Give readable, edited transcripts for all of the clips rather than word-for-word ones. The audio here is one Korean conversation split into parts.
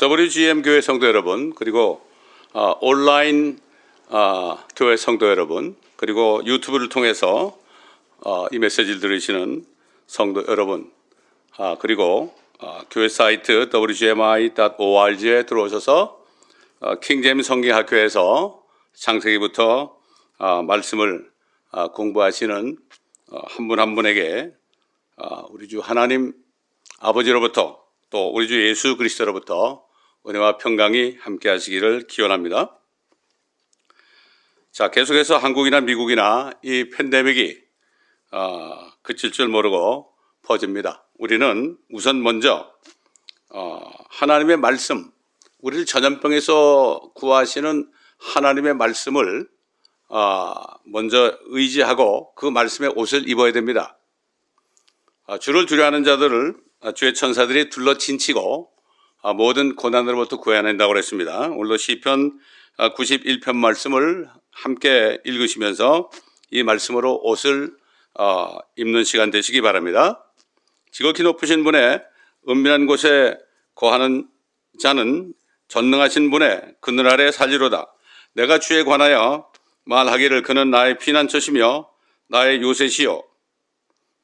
WGM 교회 성도 여러분, 그리고 온라인 교회 성도 여러분, 그리고 유튜브를 통해서 이 메시지를 들으시는 성도 여러분, 그리고 교회 사이트 wgmi.org에 들어오셔서 킹제임스 성경학교에서 창세기부터 말씀을 공부하시는 한 분 한 분에게 우리 주 하나님 아버지로부터 또 우리 주 예수 그리스도로부터 은혜와 평강이 함께 하시기를 기원합니다. 자, 계속해서 한국이나 미국이나 이 팬데믹이 그칠 줄 모르고 퍼집니다. 우리는 우선 먼저 하나님의 말씀, 우리를 전염병에서 구하시는 하나님의 말씀을 먼저 의지하고 그 말씀의 옷을 입어야 됩니다. 주를 두려워하는 자들을 주의 천사들이 둘러 진치고 모든 고난으로부터 구해낸다고 그랬습니다. 오늘도 시편 91편 말씀을 함께 읽으시면서 이 말씀으로 옷을 입는 시간 되시기 바랍니다. 지극히 높으신 분의 은밀한 곳에 거하는 자는 전능하신 분의 그늘 아래 살리로다. 내가 주에 관하여 말하기를 그는 나의 피난처시며 나의 요새시요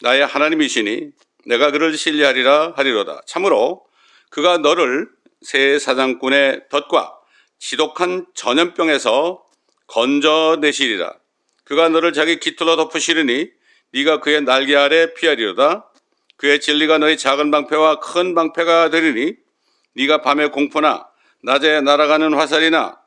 나의 하나님이시니 내가 그를 신뢰하리라 하리로다. 참으로 그가 너를 새 사냥꾼의 덫과 지독한 전염병에서 건져내시리라. 그가 너를 자기 깃털로 덮으시리니 네가 그의 날개 아래 피하리로다. 그의 진리가 너의 작은 방패와 큰 방패가 되리니 네가 밤의 공포나 낮에 날아가는 화살이나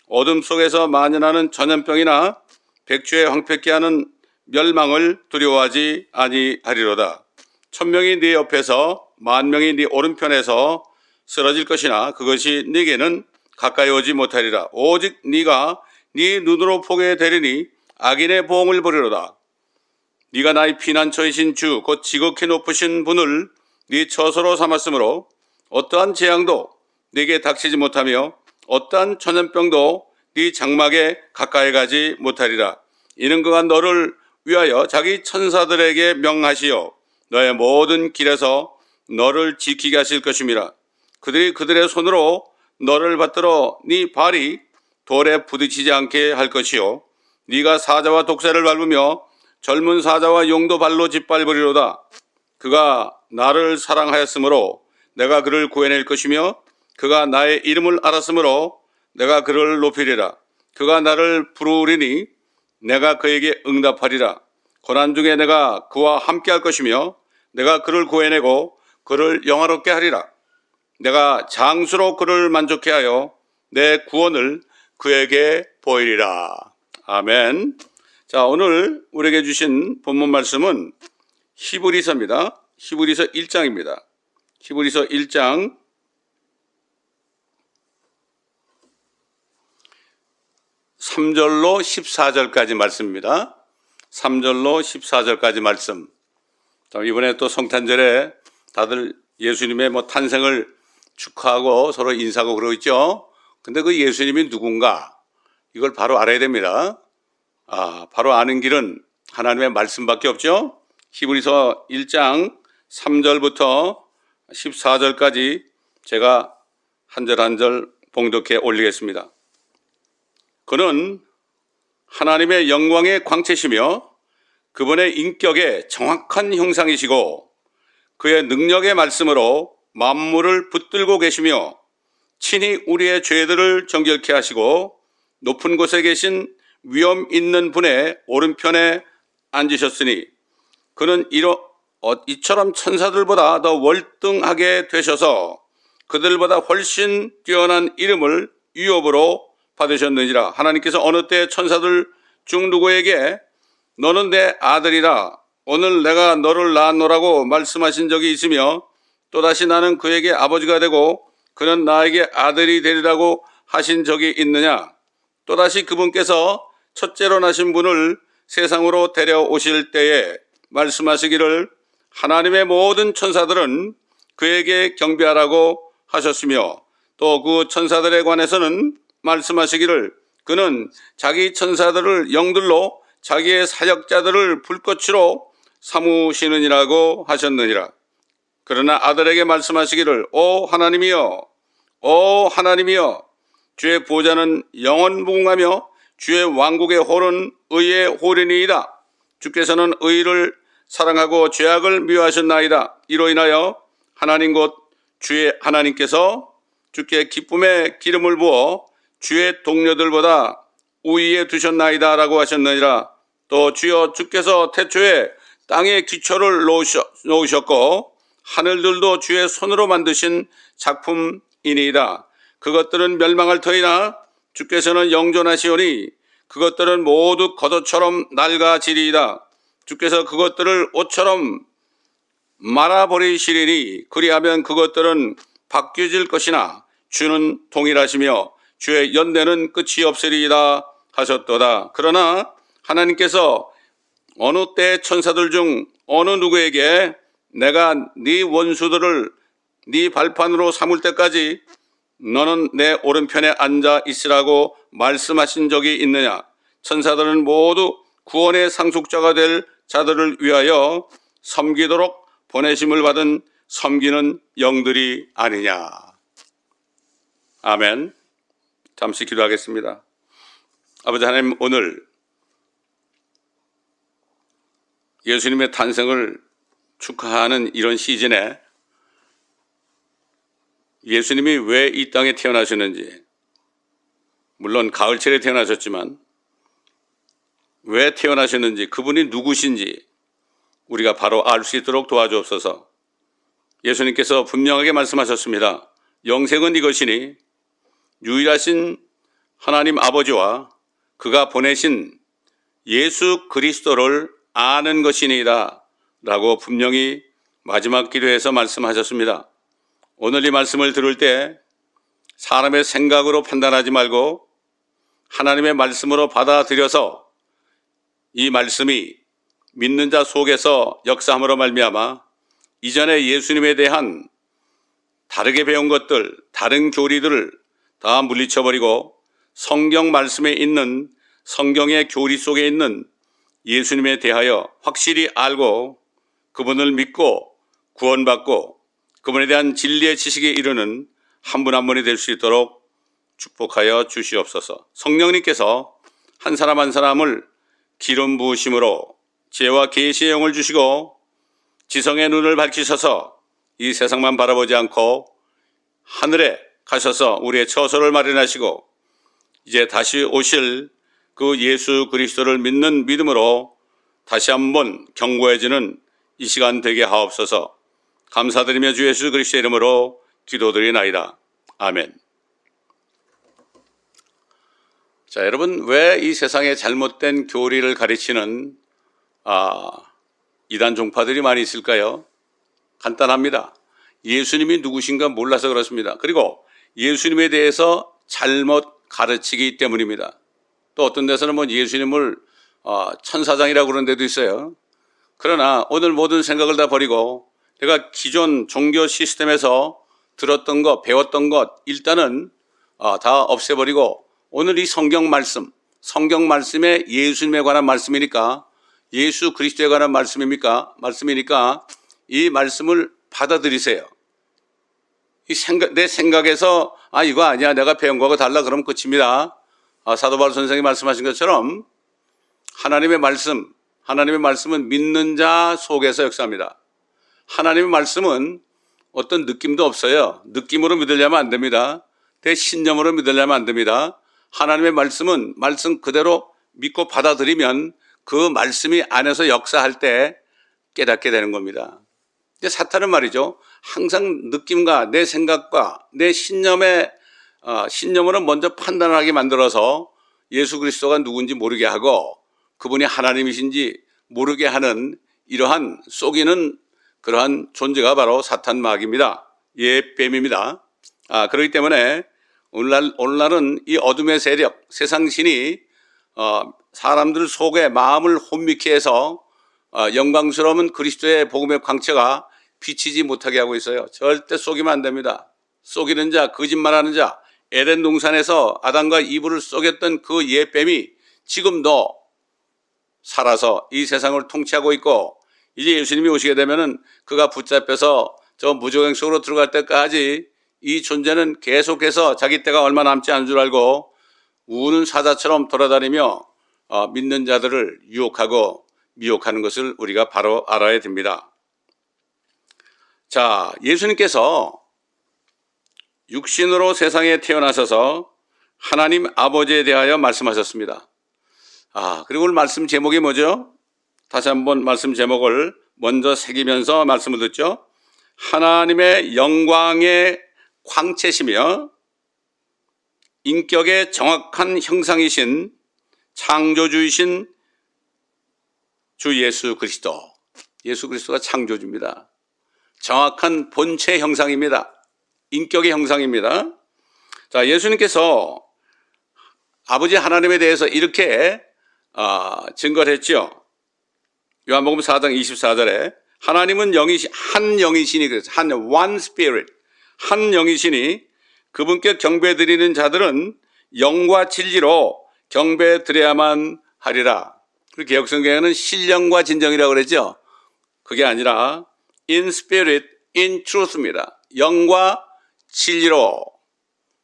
어둠 속에서 만연하는 전염병이나 백주에 황폐케 하는 멸망을 두려워하지 아니하리로다. 1000명이 네 옆에서 10,000명이 네 오른편에서 쓰러질 것이나 그것이 네게는 가까이 오지 못하리라. 오직 네가 네 눈으로 보게 되리니 악인의 보응을 보리로다. 네가 나의 피난처이신 주 곧 지극히 높으신 분을 네 처소로 삼았으므로 어떠한 재앙도 네게 닥치지 못하며 어떠한 전염병도 네 장막에 가까이 가지 못하리라. 이는 그가 너를 위하여 자기 천사들에게 명하시어 너의 모든 길에서 너를 지키게 하실 것임이라. 그들이 그들의 손으로 너를 받들어 네 발이 돌에 부딪히지 않게 할 것이요 네가 사자와 독새를 밟으며 젊은 사자와 용도 발로 짓밟으리로다. 그가 나를 사랑하였으므로 내가 그를 구해낼 것이며 그가 나의 이름을 알았으므로 내가 그를 높이리라. 그가 나를 부르리니 내가 그에게 응답하리라. 고난 중에 내가 그와 함께 할 것이며 내가 그를 구해내고 그를 영화롭게 하리라. 내가 장수로 그를 만족케 하여 내 구원을 그에게 보이리라. 아멘. 자, 오늘 우리에게 주신 본문 말씀은 히브리서입니다. 히브리서 1장입니다. 히브리서 1장 3절로 14절까지 말씀입니다. 3절로 14절까지 말씀. 이번에 또 성탄절에 다들 예수님의 탄생을 축하하고 서로 인사하고 그러고 있죠. 근데 그 예수님이 누군가? 이걸 바로 알아야 됩니다. 바로 아는 길은 하나님의 말씀밖에 없죠. 히브리서 1장 3절부터 14절까지 제가 한 절 한 절 봉독해 올리겠습니다. 그는 하나님의 영광의 광채시며 그분의 인격의 정확한 형상이시고 그의 능력의 말씀으로 만물을 붙들고 계시며 친히 우리의 죄들을 정결케 하시고 높은 곳에 계신 위엄 있는 분의 오른편에 앉으셨으니 그는 이처럼 천사들보다 더 월등하게 되셔서 그들보다 훨씬 뛰어난 이름을 유업으로 받으셨느니라. 하나님께서 어느 때 천사들 중 누구에게 너는 내 아들이라 오늘 내가 너를 낳았노라고 말씀하신 적이 있으며 또다시 나는 그에게 아버지가 되고 그는 나에게 아들이 되리라고 하신 적이 있느냐. 또다시 그분께서 첫째로 나신 분을 세상으로 데려오실 때에 말씀하시기를 하나님의 모든 천사들은 그에게 경배하라고 하셨으며 또 그 천사들에 관해서는 말씀하시기를 그는 자기 천사들을 영들로 자기의 사역자들을 불꽃으로 삼으시느니라고 하셨느니라. 그러나 아들에게 말씀하시기를 오 하나님이여 오 하나님이여, 주의 보좌는 영원 무궁하며 주의 왕국의 홀은 의의 홀이니이다. 주께서는 의를 사랑하고 죄악을 미워하셨나이다. 이로 인하여 하나님 곧 주의 하나님께서 주께 기쁨의 기름을 부어 주의 동료들보다 우위에 두셨나이다 라고 하셨느니라. 또 주여, 주께서 태초에 땅의 기초를 놓으셨고 하늘들도 주의 손으로 만드신 작품이니이다. 그것들은 멸망할 터이나 주께서는 영존하시오니 그것들은 모두 겉옷처럼 낡아지리이다. 주께서 그것들을 옷처럼 말아버리시리니 그리하면 그것들은 바뀌어질 것이나 주는 동일하시며 주의 연대는 끝이 없으리이다 하셨도다. 그러나 하나님께서 어느 때 천사들 중 어느 누구에게 내가 네 원수들을 네 발판으로 삼을 때까지 너는 내 오른편에 앉아 있으라고 말씀하신 적이 있느냐? 천사들은 모두 구원의 상속자가 될 자들을 위하여 섬기도록 보내심을 받은 섬기는 영들이 아니냐. 아멘. 잠시 기도하겠습니다. 아버지 하나님, 오늘 예수님의 탄생을 축하하는 이런 시즌에 예수님이 왜 이 땅에 태어나셨는지, 물론 가을철에 태어나셨지만 왜 태어나셨는지, 그분이 누구신지 우리가 바로 알 수 있도록 도와주옵소서. 예수님께서 분명하게 말씀하셨습니다. 영생은 이것이니 유일하신 하나님 아버지와 그가 보내신 예수 그리스도를 아는 것이니이다 라고 분명히 마지막 기도에서 말씀하셨습니다. 오늘 이 말씀을 들을 때 사람의 생각으로 판단하지 말고 하나님의 말씀으로 받아들여서 이 말씀이 믿는 자 속에서 역사함으로 말미암아 이전에 예수님에 대한 다르게 배운 것들, 다른 교리들을 다 물리쳐버리고 성경 말씀에 있는, 성경의 교리 속에 있는 예수님에 대하여 확실히 알고 그분을 믿고 구원받고 그분에 대한 진리의 지식에 이르는 한 분 한 분이 될 수 있도록 축복하여 주시옵소서. 성령님께서 한 사람 한 사람을 기름 부으심으로 지혜와 계시의 영을 주시고 지성의 눈을 밝히셔서 이 세상만 바라보지 않고 하늘에 가셔서 우리의 처소를 마련하시고 이제 다시 오실 그 예수 그리스도를 믿는 믿음으로 다시 한번 견고해지는 이 시간 되게 하옵소서. 감사드리며 주 예수 그리스도의 이름으로 기도드리나이다. 아멘. 자, 여러분, 왜 이 세상에 잘못된 교리를 가르치는 이단 종파들이 많이 있을까요? 간단합니다. 예수님이 누구신가 몰라서 그렇습니다. 그리고 예수님에 대해서 잘못 가르치기 때문입니다. 또 어떤 데서는 뭐 예수님을 천사장이라고 그러는 데도 있어요. 그러나 오늘 모든 생각을 다 버리고 내가 기존 종교 시스템에서 들었던 것, 배웠던 것 일단은 다 없애버리고 오늘 이 성경 말씀에 예수님에 관한 말씀이니까, 예수 그리스도에 관한 말씀이니까 이 말씀을 받아들이세요. 내 생각에서 이거 아니야, 내가 배운 거하고 달라, 그러면 끝입니다. 사도 바울 선생이 말씀하신 것처럼 하나님의 말씀은 믿는 자 속에서 역사합니다. 하나님의 말씀은 어떤 느낌도 없어요. 느낌으로 믿으려면 안 됩니다. 대신념으로 믿으려면 안 됩니다. 하나님의 말씀은 말씀 그대로 믿고 받아들이면 그 말씀이 안에서 역사할 때 깨닫게 되는 겁니다. 근데 사탄은 말이죠, 항상 느낌과 내 생각과 내 신념으로 먼저 판단하게 만들어서 예수 그리스도가 누군지 모르게 하고 그분이 하나님이신지 모르게 하는 이러한 속이는 그러한 존재가 바로 사탄 마귀입니다. 뱀입니다. 그렇기 때문에 오늘날은 이 어둠의 세력, 세상 신이 사람들 속에 마음을 혼미케 해서 영광스러운 그리스도의 복음의 광채가 비치지 못하게 하고 있어요. 절대 속이면 안 됩니다. 속이는 자, 거짓말하는 자, 에덴 동산에서 아담과 이브를 속였던 그 뱀이 지금도 살아서 이 세상을 통치하고 있고, 이제 예수님이 오시게 되면은 그가 붙잡혀서 저 무저갱 속으로 들어갈 때까지 이 존재는 계속해서 자기 때가 얼마 남지 않은 줄 알고 우는 사자처럼 돌아다니며 믿는 자들을 유혹하고 미혹하는 것을 우리가 바로 알아야 됩니다. 자, 예수님께서 육신으로 세상에 태어나셔서 하나님 아버지에 대하여 말씀하셨습니다. 그리고 오늘 말씀 제목이 뭐죠? 다시 한번 말씀 제목을 먼저 새기면서 말씀을 듣죠. 하나님의 영광의 광채시며 인격의 정확한 형상이신 창조주이신 주 예수 그리스도. 예수 그리스도가 창조주입니다. 정확한 본체 형상입니다. 인격의 형상입니다. 자, 예수님께서 아버지 하나님에 대해서 이렇게 증거를 했죠. 요한복음 4장 24절에 하나님은 한 영이시니, 그래서 one spirit, 한 영이시니 그분께 경배드리는 자들은 영과 진리로 경배드려야만 하리라. 그리고 개역성경에는 신령과 진정이라고 그랬죠. 그게 아니라 in spirit, in truth입니다. 영과 진리로.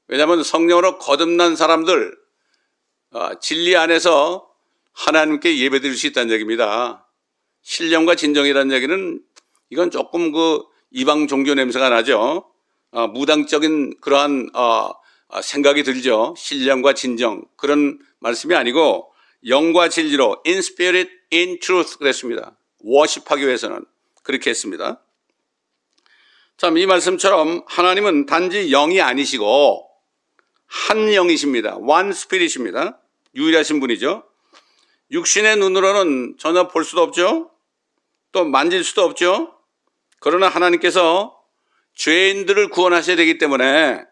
왜냐하면 성령으로 거듭난 사람들 진리 안에서 하나님께 예배드릴 수 있다는 얘기입니다. 신령과 진정이라는 얘기는 이건 조금 이방 종교 냄새가 나죠. 무당적인 그러한 생각이 들죠. 신령과 진정 그런 말씀이 아니고 영과 진리로 in spirit, in truth 그랬습니다. 워십하기 위해서는 그렇게 했습니다. 참, 이 말씀처럼 하나님은 단지 영이 아니시고 한 영이십니다. one spirit입니다. 유일하신 분이죠. 육신의 눈으로는 전혀 볼 수도 없죠. 또 만질 수도 없죠. 그러나 하나님께서 죄인들을 구원하셔야 되기 때문에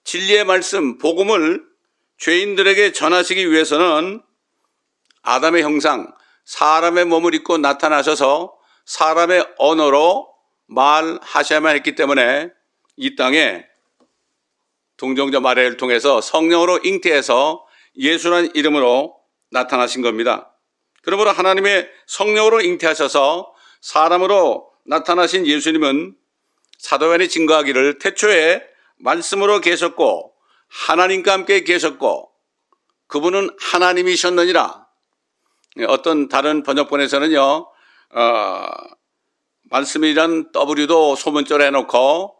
진리의 말씀, 복음을 죄인들에게 전하시기 위해서는 아담의 형상, 사람의 몸을 입고 나타나셔서 사람의 언어로 말하셔야만 했기 때문에 이 땅에 동정녀 마리아를 통해서 성령으로 잉태해서 예수라는 이름으로 나타나신 겁니다. 그러므로 하나님의 성령으로 잉태하셔서 사람으로 나타나신 예수님은 사도 요한이 증거하기를 태초에 말씀으로 계셨고 하나님과 함께 계셨고 그분은 하나님이셨느니라. 어떤 다른 번역본에서는요, 말씀이란 W도 소문자로 해놓고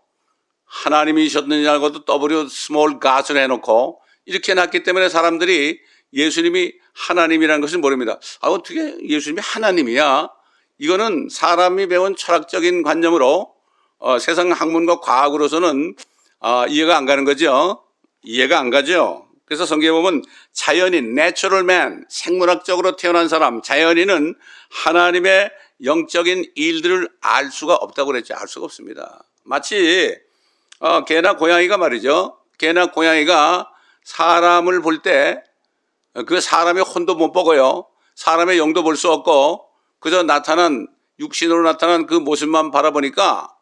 하나님이셨느냐고도 W small god을 해놓고 이렇게 해놨기 때문에 사람들이 예수님이 하나님이라는 것을 모릅니다. 어떻게 예수님이 하나님이야? 이거는 사람이 배운 철학적인 관념으로 세상 학문과 과학으로서는 이해가 안 가는 거죠. 이해가 안 가죠. 그래서 성경에 보면 자연인, natural man, 생물학적으로 태어난 사람, 자연인은 하나님의 영적인 일들을 알 수가 없다고 그랬죠. 알 수가 없습니다. 마치 개나 고양이가 말이죠. 개나 고양이가 사람을 볼 때 그 사람의 혼도 못 보고요. 사람의 영도 볼 수 없고 그저 육신으로 나타난 그 모습만 바라보니까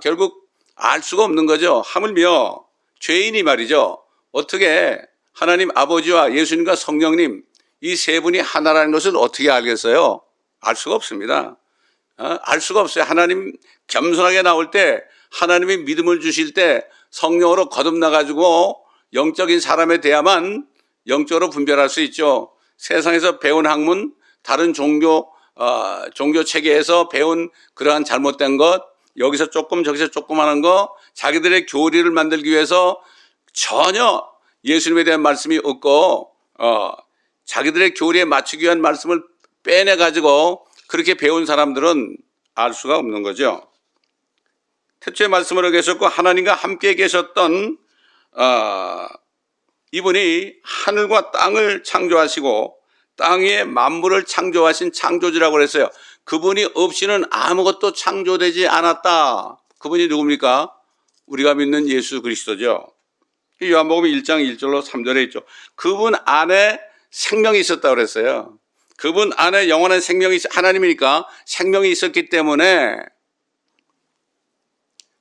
결국 알 수가 없는 거죠. 하물며 죄인이 말이죠. 어떻게 하나님 아버지와 예수님과 성령님 이 세 분이 하나라는 것을 어떻게 알겠어요? 알 수가 없습니다. 알 수가 없어요. 하나님 겸손하게 나올 때 하나님이 믿음을 주실 때 성령으로 거듭나가지고 영적인 사람에 대해야만 영적으로 분별할 수 있죠. 세상에서 배운 학문, 다른 종교 체계에서 배운 그러한 잘못된 것, 여기서 조금 저기서 조금 하는 거, 자기들의 교리를 만들기 위해서 전혀 예수님에 대한 말씀이 없고 자기들의 교리에 맞추기 위한 말씀을 빼내가지고 그렇게 배운 사람들은 알 수가 없는 거죠. 태초에 말씀으로 계셨고 하나님과 함께 계셨던 이분이 하늘과 땅을 창조하시고 땅 위에 만물을 창조하신 창조주라고 그랬어요. 그분이 없이는 아무것도 창조되지 않았다. 그분이 누굽니까? 우리가 믿는 예수 그리스도죠. 요한복음 1장 1절로 3절에 있죠. 그분 안에 생명이 있었다고 그랬어요. 그분 안에 영원한 생명이 하나님이니까 생명이 있었기 때문에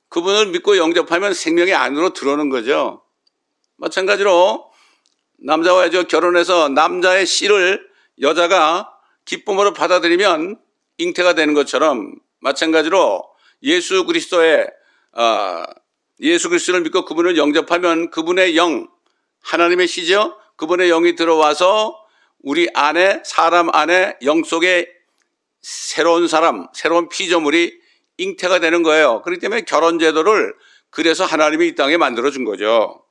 그분을 믿고 영접하면 생명이 안으로 들어오는 거죠. 마찬가지로 남자와 여자 결혼해서 남자의 씨를 여자가 기쁨으로 받아들이면 잉태가 되는 것처럼 마찬가지로 예수 그리스도의 예수 그리스도를 믿고 그분을 영접하면 그분의 영, 하나님의 시죠. 그분의 영이 들어와서 우리 안에, 사람 안에 영 속에 새로운 사람, 새로운 피조물이 잉태가 되는 거예요. 그렇기 때문에 결혼 제도를 그래서 하나님이 이 땅에 만들어준 거죠.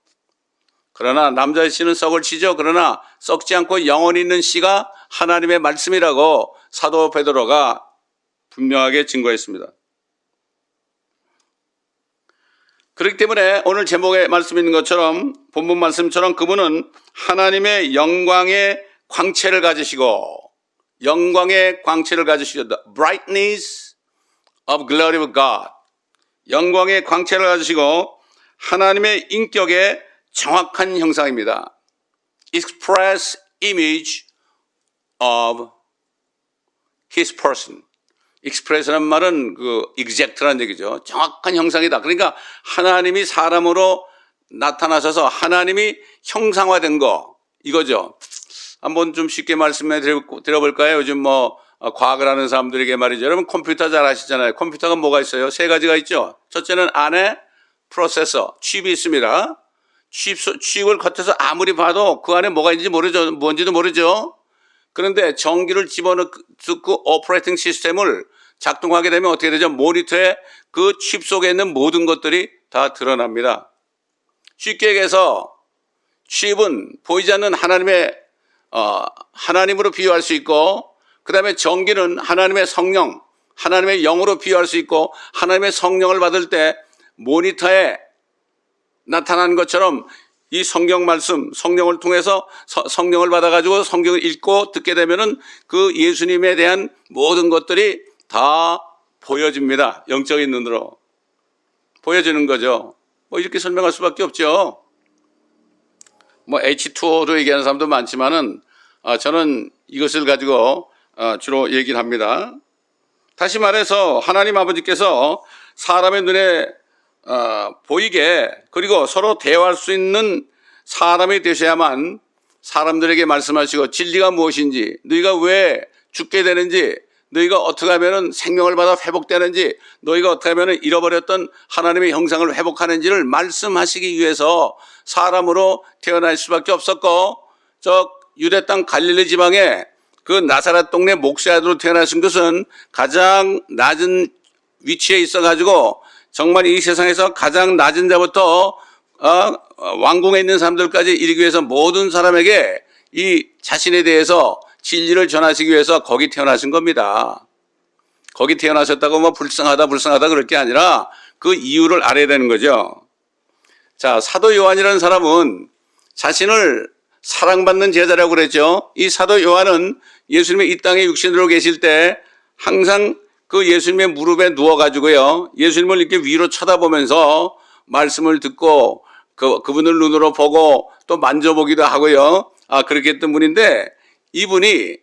그러나 남자의 씨는 썩을 씨죠. 그러나 썩지 않고 영원히 있는 씨가 하나님의 말씀이라고 사도 베드로가 분명하게 증거했습니다. 그렇기 때문에 오늘 제목에 말씀 있는 것처럼, 본문 말씀처럼 그분은 하나님의 영광의 광채를 가지시고, 영광의 광채를 가지시고, the brightness of glory of God, 영광의 광채를 가지시고 하나님의 인격의 정확한 형상입니다. express image of his person. express라는 말은 exact라는 얘기죠. 정확한 형상이다. 그러니까 하나님이 사람으로 나타나셔서 하나님이 형상화된 거, 이거죠. 한번 좀 쉽게 말씀해 드려볼까요? 요즘 과학을 하는 사람들에게 말이죠. 여러분 컴퓨터 잘 아시잖아요. 컴퓨터가 뭐가 있어요? 세 가지가 있죠. 첫째는 안에 프로세서, 칩이 있습니다. 칩을 겉에서 아무리 봐도 그 안에 뭐가 있는지 모르죠. 뭔지도 모르죠. 그런데 전기를 집어넣고 오퍼레이팅 시스템을 작동하게 되면 어떻게 되죠? 모니터에 그 칩 속에 있는 모든 것들이 다 드러납니다. 쉽게 얘기해서 칩은 보이지 않는 하나님으로 비유할 수 있고, 그 다음에 전기는 하나님의 성령, 하나님의 영으로 비유할 수 있고, 하나님의 성령을 받을 때 모니터에 나타나는 것처럼 이 성경 말씀, 성령을 통해서 성령을 받아가지고 성경을 읽고 듣게 되면은 그 예수님에 대한 모든 것들이 다 보여집니다. 영적인 눈으로 보여지는 거죠. 이렇게 설명할 수밖에 없죠. H2O도 얘기하는 사람도 많지만은 저는 이것을 가지고 주로 얘기를 합니다. 다시 말해서 하나님 아버지께서 사람의 눈에 보이게, 그리고 서로 대화할 수 있는 사람이 되셔야만 사람들에게 말씀하시고 진리가 무엇인지, 너희가 왜 죽게 되는지, 너희가 어떻게 하면 생명을 받아 회복되는지, 너희가 어떻게 하면 잃어버렸던 하나님의 형상을 회복하는지를 말씀하시기 위해서 사람으로 태어날 수밖에 없었고, 저 유대 땅 갈릴리 지방에 그 나사렛 동네 목수의 아들로 태어나신 것은 가장 낮은 위치에 있어가지고 정말 이 세상에서 가장 낮은 자부터 왕궁에 있는 사람들까지 이르기 위해서 모든 사람에게 이 자신에 대해서 진리를 전하시기 위해서 거기 태어나신 겁니다. 거기 태어나셨다고 불쌍하다 그럴 게 아니라 그 이유를 알아야 되는 거죠. 자, 사도 요한이라는 사람은 자신을 사랑받는 제자라고 그랬죠. 이 사도 요한은 예수님이 이 땅에 육신으로 계실 때 항상 그 예수님의 무릎에 누워가지고요, 예수님을 이렇게 위로 쳐다보면서 말씀을 듣고 그분을 눈으로 보고 또 만져보기도 하고요. 그렇게 했던 분인데, 이분이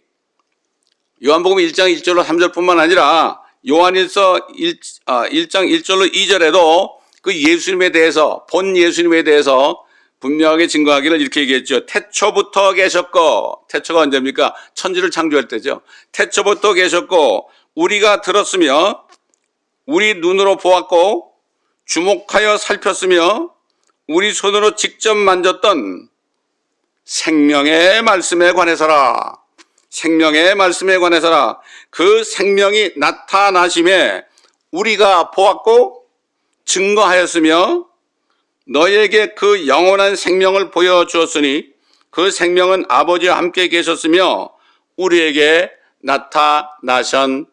요한복음 1장 1절로 3절뿐만 아니라 요한일서 1장 1절로 2절에도 그 예수님에 대해서, 본 예수님에 대해서 분명하게 증거하기를 이렇게 얘기했죠. 태초부터 계셨고, 태초가 언제입니까? 천지를 창조할 때죠. 태초부터 계셨고 우리가 들었으며 우리 눈으로 보았고 주목하여 살폈으며 우리 손으로 직접 만졌던 생명의 말씀에 관해서라. 생명의 말씀에 관해서라. 그 생명이 나타나심에 우리가 보았고 증거하였으며 너희에게 그 영원한 생명을 보여주었으니 그 생명은 아버지와 함께 계셨으며 우리에게 나타나셨느니라.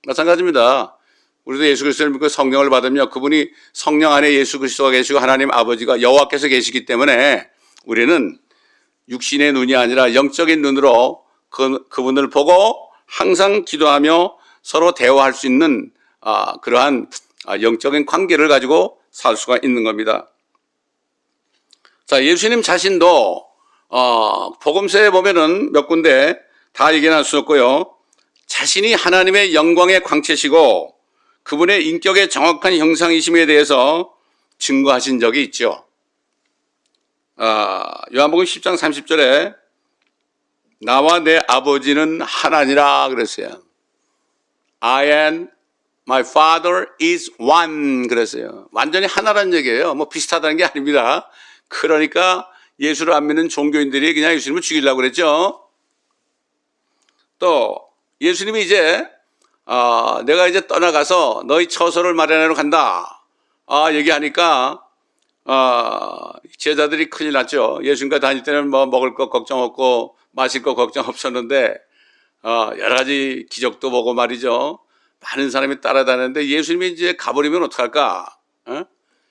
마찬가지입니다. 우리도 예수 그리스도를 믿고 성령을 받으며 그분이 성령 안에 예수 그리스도가 계시고 하나님 아버지가 여호와께서 계시기 때문에 우리는 육신의 눈이 아니라 영적인 눈으로 그분을 보고 항상 기도하며 서로 대화할 수 있는 그러한 영적인 관계를 가지고 살 수가 있는 겁니다. 자, 예수님 자신도 복음서에 보면은 몇 군데 다 얘기할 수 없고요, 자신이 하나님의 영광의 광채시고 그분의 인격의 정확한 형상이심에 대해서 증거하신 적이 있죠. 요한복음 10장 30절에 나와 내 아버지는 하나니라 그랬어요. I and My Father is one 그랬어요. 완전히 하나라는 얘기예요. 뭐 비슷하다는 게 아닙니다. 그러니까 예수를 안 믿는 종교인들이 그냥 예수님을 죽이려고 그랬죠. 또 예수님이 이제 내가 이제 떠나가서 너희 처소를 마련하러 간다 얘기하니까 제자들이 큰일 났죠. 예수님과 다닐 때는 뭐 먹을 거 걱정 없고 마실 거 걱정 없었는데 여러 가지 기적도 보고 말이죠. 많은 사람이 따라다녔는데 예수님이 이제 가버리면 어떡할까?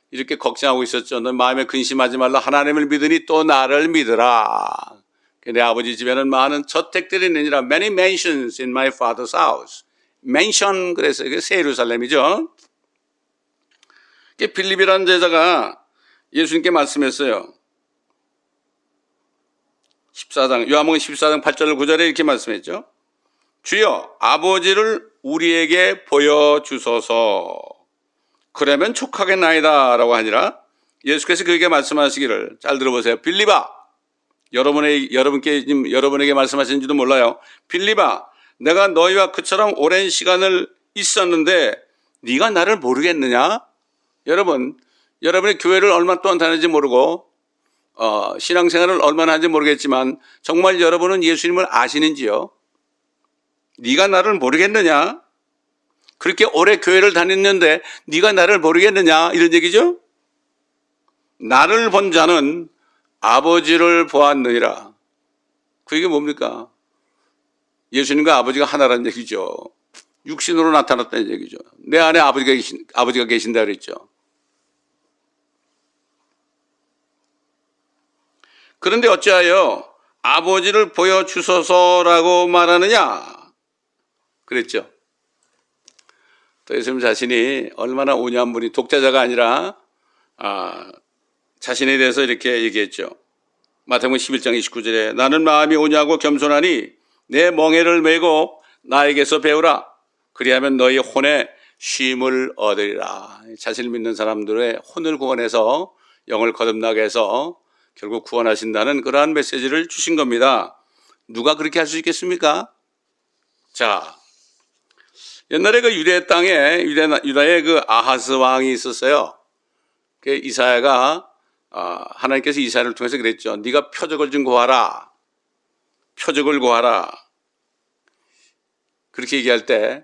이렇게 걱정하고 있었죠. 너 마음에 근심하지 말라. 하나님을 믿으니 또 나를 믿으라. 내 아버지 집에는 많은 저택들이 있느니라. Many mansions in my father's house. 맨션 그래서 이게 새 예루살렘이죠. 빌립이라는 제자가 예수님께 말씀했어요. 14장 요한복음 14장 8절 9절에 이렇게 말씀했죠. 주여 아버지를 우리에게 보여주소서. 그러면 촉하겠나이다 라고 하니라. 예수께서 그에게 말씀하시기를 잘 들어보세요. 빌립아 여러분에게 말씀하신지도 몰라요. 빌립아 내가 너희와 그처럼 오랜 시간을 있었는데 네가 나를 모르겠느냐? 여러분의 교회를 얼마 동안 다녔는지 모르고 신앙생활을 얼마나 하는지 모르겠지만 정말 여러분은 예수님을 아시는지요? 네가 나를 모르겠느냐? 그렇게 오래 교회를 다녔는데 네가 나를 모르겠느냐? 이런 얘기죠. 나를 본 자는 아버지를 보았느니라. 그게 뭡니까? 예수님과 아버지가 하나라는 얘기죠. 육신으로 나타났다는 얘기죠. 내 안에 아버지가 계신다 그랬죠. 그런데 어찌하여 아버지를 보여주소서라고 말하느냐? 그랬죠. 또 예수님 자신이 얼마나 온유한 분이 독자자가 아니라 자신에 대해서 이렇게 얘기했죠. 마태복음 11장 29절에 나는 마음이 온유하고 겸손하니 내 멍에를 메고 나에게서 배우라. 그리하면 너희 혼에 쉼을 얻으리라. 자신을 믿는 사람들의 혼을 구원해서 영을 거듭나게 해서 결국 구원하신다는 그러한 메시지를 주신 겁니다. 누가 그렇게 할 수 있겠습니까? 자, 옛날에 그 유대 땅에 유다의 그 아하스 왕이 있었어요. 그 이사야가 하나님께서 이사야를 통해서 그랬죠. 네가 표적을 좀 구하라. 표적을 구하라. 그렇게 얘기할 때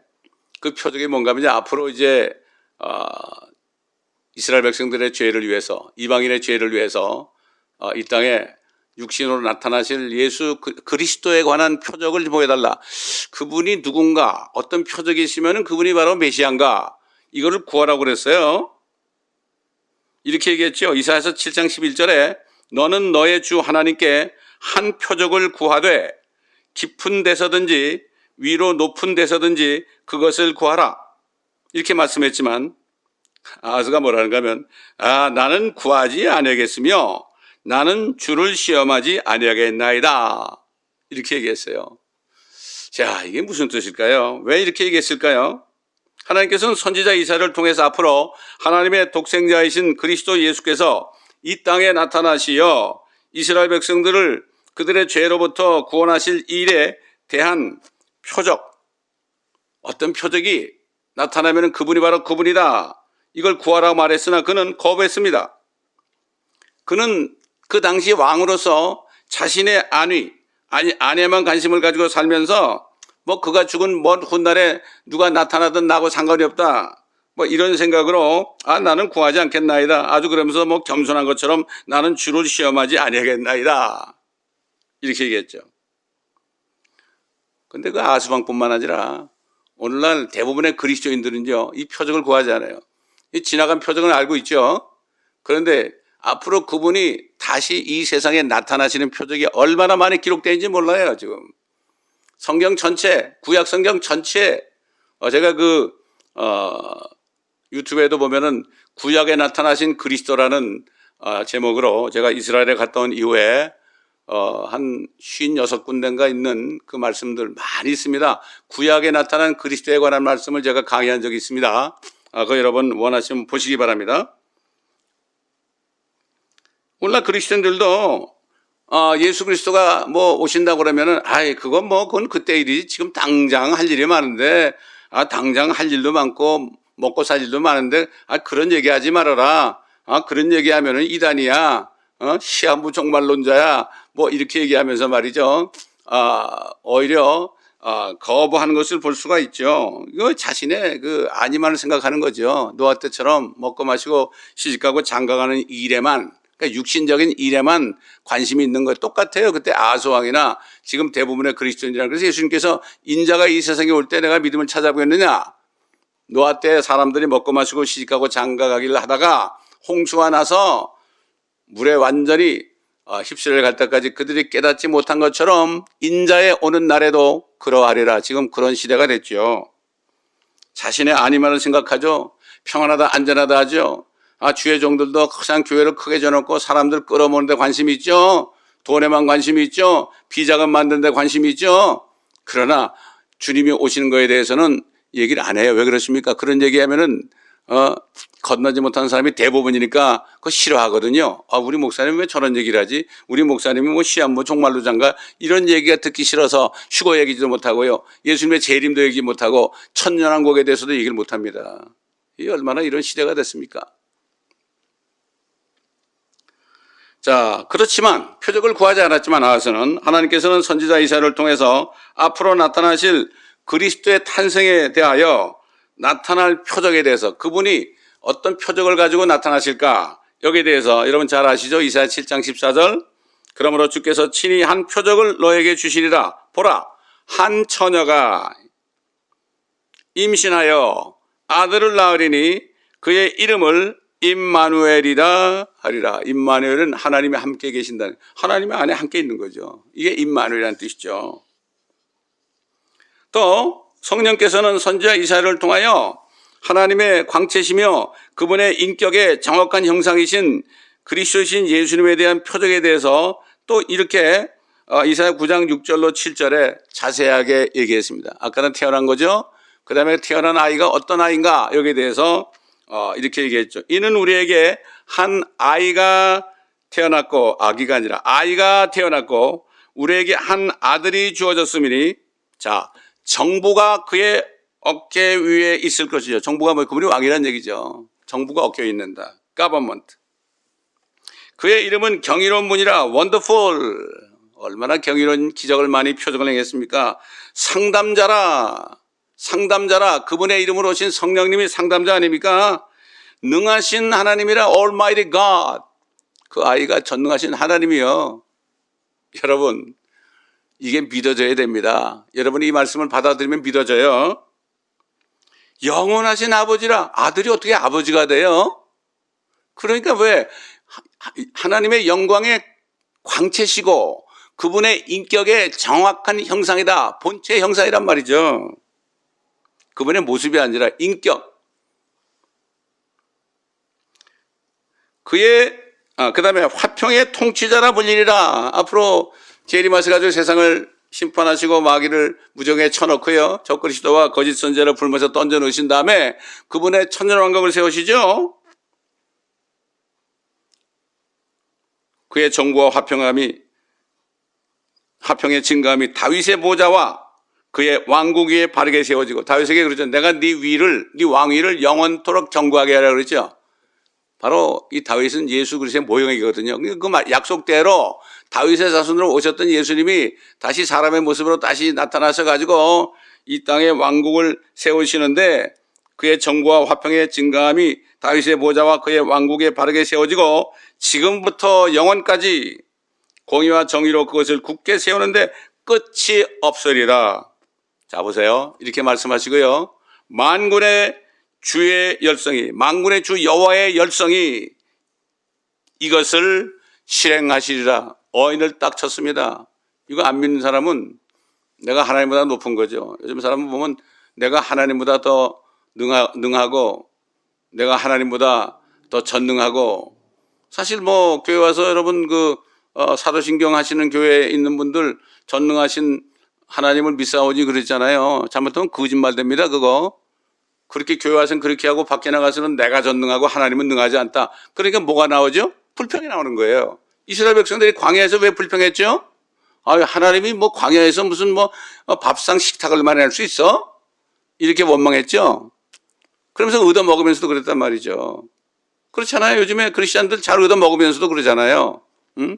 그 표적이 뭔가 하면 앞으로 이제 이스라엘 백성들의 죄를 위해서 이방인의 죄를 위해서 이 땅에 육신으로 나타나실 예수 그리스도에 관한 표적을 보여달라. 그분이 누군가 어떤 표적이 있으면 그분이 바로 메시아인가 이거를 구하라고 그랬어요. 이렇게 얘기했죠. 이사야서 7장 11절에 너는 너의 주 하나님께 한 표적을 구하되 깊은 데서든지 위로 높은 데서든지 그것을 구하라. 이렇게 말씀했지만 아하스가 뭐라는가 하면 나는 구하지 아니하겠으며 나는 주를 시험하지 아니하겠나이다. 이렇게 얘기했어요. 자, 이게 무슨 뜻일까요? 왜 이렇게 얘기했을까요? 하나님께서는 선지자 이사야를 통해서 앞으로 하나님의 독생자이신 그리스도 예수께서 이 땅에 나타나시어 이스라엘 백성들을 그들의 죄로부터 구원하실 일에 대한 표적, 어떤 표적이 나타나면 그분이 바로 그분이다. 이걸 구하라고 말했으나 그는 거부했습니다. 그는 그 당시 왕으로서 자신의 아내만 관심을 가지고 살면서 뭐 그가 죽은 먼 훗날에 누가 나타나든 나하고 상관이 없다. 뭐 이런 생각으로 나는 구하지 않겠나이다. 아주 그러면서 뭐 겸손한 것처럼 나는 주를 시험하지 아니하겠나이다. 이렇게 얘기했죠. 근데 그 아하스왕뿐만 아니라 오늘날 대부분의 그리스도인들은요, 이 표적을 구하지 않아요. 이 지나간 표적은 알고 있죠. 그런데 앞으로 그분이 다시 이 세상에 나타나시는 표적이 얼마나 많이 기록되는지 몰라요, 지금. 성경 전체, 구약 성경 전체, 제가 유튜브에도 보면은 구약에 나타나신 그리스도라는 제목으로 제가 이스라엘에 갔다 온 이후에 한 56군데인가 있는 그 말씀들 많이 있습니다. 구약에 나타난 그리스도에 관한 말씀을 제가 강의한 적이 있습니다. 그거 여러분 원하시면 보시기 바랍니다. 오늘날 그리스도인들도 예수 그리스도가 뭐 오신다고 그러면은 그건 그때 일이지 지금 당장 할 일이 많은데 당장 할 일도 많고 먹고 살 일도 많은데 그런 얘기하지 말아라. 그런 얘기하면은 이단이야. 시한부 종말론자야. 뭐 이렇게 얘기하면서 말이죠. 오히려 거부하는 것을 볼 수가 있죠. 이거 자신의 그 아니만을 생각하는 거죠. 노아 때처럼 먹고 마시고 시집가고 장가가는 일에만, 그러니까 육신적인 일에만 관심이 있는 거 똑같아요. 그때 아하수왕이나 지금 대부분의 그리스도인이라. 그래서 예수님께서 인자가 이 세상에 올 때 내가 믿음을 찾아보겠느냐. 노아 때 사람들이 먹고 마시고 시집가고 장가가기를 하다가 홍수가 나서 물에 완전히 휩쓸려 갈 때까지 그들이 깨닫지 못한 것처럼 인자에 오는 날에도 그러하리라. 지금 그런 시대가 됐죠. 자신의 아니만을 생각하죠. 평안하다 안전하다 하죠. 주의 종들도 그냥 교회를 크게 져놓고 사람들 끌어모는 데 관심이 있죠. 돈에만 관심이 있죠. 비자금 만드는 데 관심이 있죠. 그러나 주님이 오시는 거에 대해서는 얘기를 안 해요. 왜 그렇습니까? 그런 얘기하면은 건너지 못하는 사람이 대부분이니까 그거 싫어하거든요. 우리 목사님 왜 저런 얘기를 하지? 우리 목사님이 뭐 시한부 종말로 장가 이런 얘기가 듣기 싫어서 휴거 얘기도 못하고요. 예수님의 재림도 얘기 못하고 천년왕국에 대해서도 얘기를 못합니다. 이게 얼마나 이런 시대가 됐습니까? 자, 그렇지만 표적을 구하지 않았지만 나와서는 하나님께서는 선지자 이사야를 통해서 앞으로 나타나실 그리스도의 탄생에 대하여 나타날 표적에 대해서 그분이 어떤 표적을 가지고 나타나실까 여기에 대해서 여러분 잘 아시죠? 이사야 7장 14절 그러므로 주께서 친히 한 표적을 너에게 주시리라. 보라, 한 처녀가 임신하여 아들을 낳으리니 그의 이름을 임마누엘이라 하리라. 임마누엘은 하나님이 함께 계신다는, 하나님의 안에 함께 있는 거죠. 이게 임마누엘이라는 뜻이죠. 또 성령께서는 선지자 이사야를 통하여 하나님의 광채시며 그분의 인격의 정확한 형상이신 그리스도신 예수님에 대한 표적에 대해서 또 이렇게 이사야 9장 6절로 7절에 자세하게 얘기했습니다. 아까는 태어난 거죠. 그 다음에 태어난 아이가 어떤 아이인가 여기에 대해서 이렇게 얘기했죠. 이는 우리에게 한 아이가 태어났고, 아기가 아니라 아이가 태어났고 우리에게 한 아들이 주어졌음이니, 자, 정부가 그의 어깨 위에 있을 것이죠. 정부가 뭐 그분이 왕이라는 얘기죠. 정부가 어깨 위에 있는다. Government. 그의 이름은 경이로운 분이라 Wonderful. 얼마나 경이로운 기적을 많이 표적을 행했습니까? 상담자라. 그분의 이름으로 오신 성령님이 상담자 아닙니까? 능하신 하나님이라 Almighty God. 그 아이가 전능하신 하나님이요. 여러분, 이게 믿어져야 됩니다. 여러분이 이 말씀을 받아들이면 믿어져요. 영원하신 아버지라. 아들이 어떻게 아버지가 돼요? 그러니까 왜 하나님의 영광의 광채시고 그분의 인격의 정확한 형상이다. 본체 형상이란 말이죠. 그분의 모습이 아니라 인격. 그의 그 다음에 화평의 통치자라 불리리라. 앞으로 재림하셔 가지고 세상을 심판하시고 마귀를 무정에 쳐넣고요. 적그리스도와 거짓 선지자를 불면서 던져 넣으신 다음에 그분의 천년왕국을 세우시죠. 그의 정부와 화평의 증감이 다윗의 보좌와 그의 왕국 위에 바르게 세워지고, 다윗에게 그러죠. 내가 네 왕위를 영원토록 정구하게 하라 그러죠. 바로 이 다윗은 예수 그리스도의 모형이거든요. 그 약속대로 다윗의 자손으로 오셨던 예수님이 다시 사람의 모습으로 다시 나타나셔 가지고 이 땅에 왕국을 세우시는데, 그의 정부와 화평의 증감이 다윗의 보좌와 그의 왕국에 바르게 세워지고 지금부터 영원까지 공의와 정의로 그것을 굳게 세우는데 끝이 없으리라. 자, 보세요. 이렇게 말씀하시고요. 만군의 주의 열성이, 만군의 주 여호와의 열성이 이것을 실행하시리라. 어인을 딱 쳤습니다. 이거 안 믿는 사람은 내가 하나님보다 높은 거죠. 요즘 사람은 보면 내가 하나님보다 더 능하고 내가 하나님보다 더 전능하고, 사실 뭐 교회 와서 여러분 사도신경 하시는 교회에 있는 분들 전능하신 하나님을 믿사오니 그랬잖아요. 잘못하면 거짓말 됩니다. 그거. 그렇게 교회 와서는 그렇게 하고 밖에 나가서는 내가 전능하고 하나님은 능하지 않다. 그러니까 뭐가 나오죠? 불평이 나오는 거예요. 이스라엘 백성들이 광야에서 왜 불평했죠? 하나님이 뭐 광야에서 무슨 밥상 식탁을 마련할 수 있어? 이렇게 원망했죠. 그러면서 얻어먹으면서도 그랬단 말이죠. 그렇잖아요. 요즘에 크리스찬들 잘 얻어먹으면서도 그러잖아요. 응?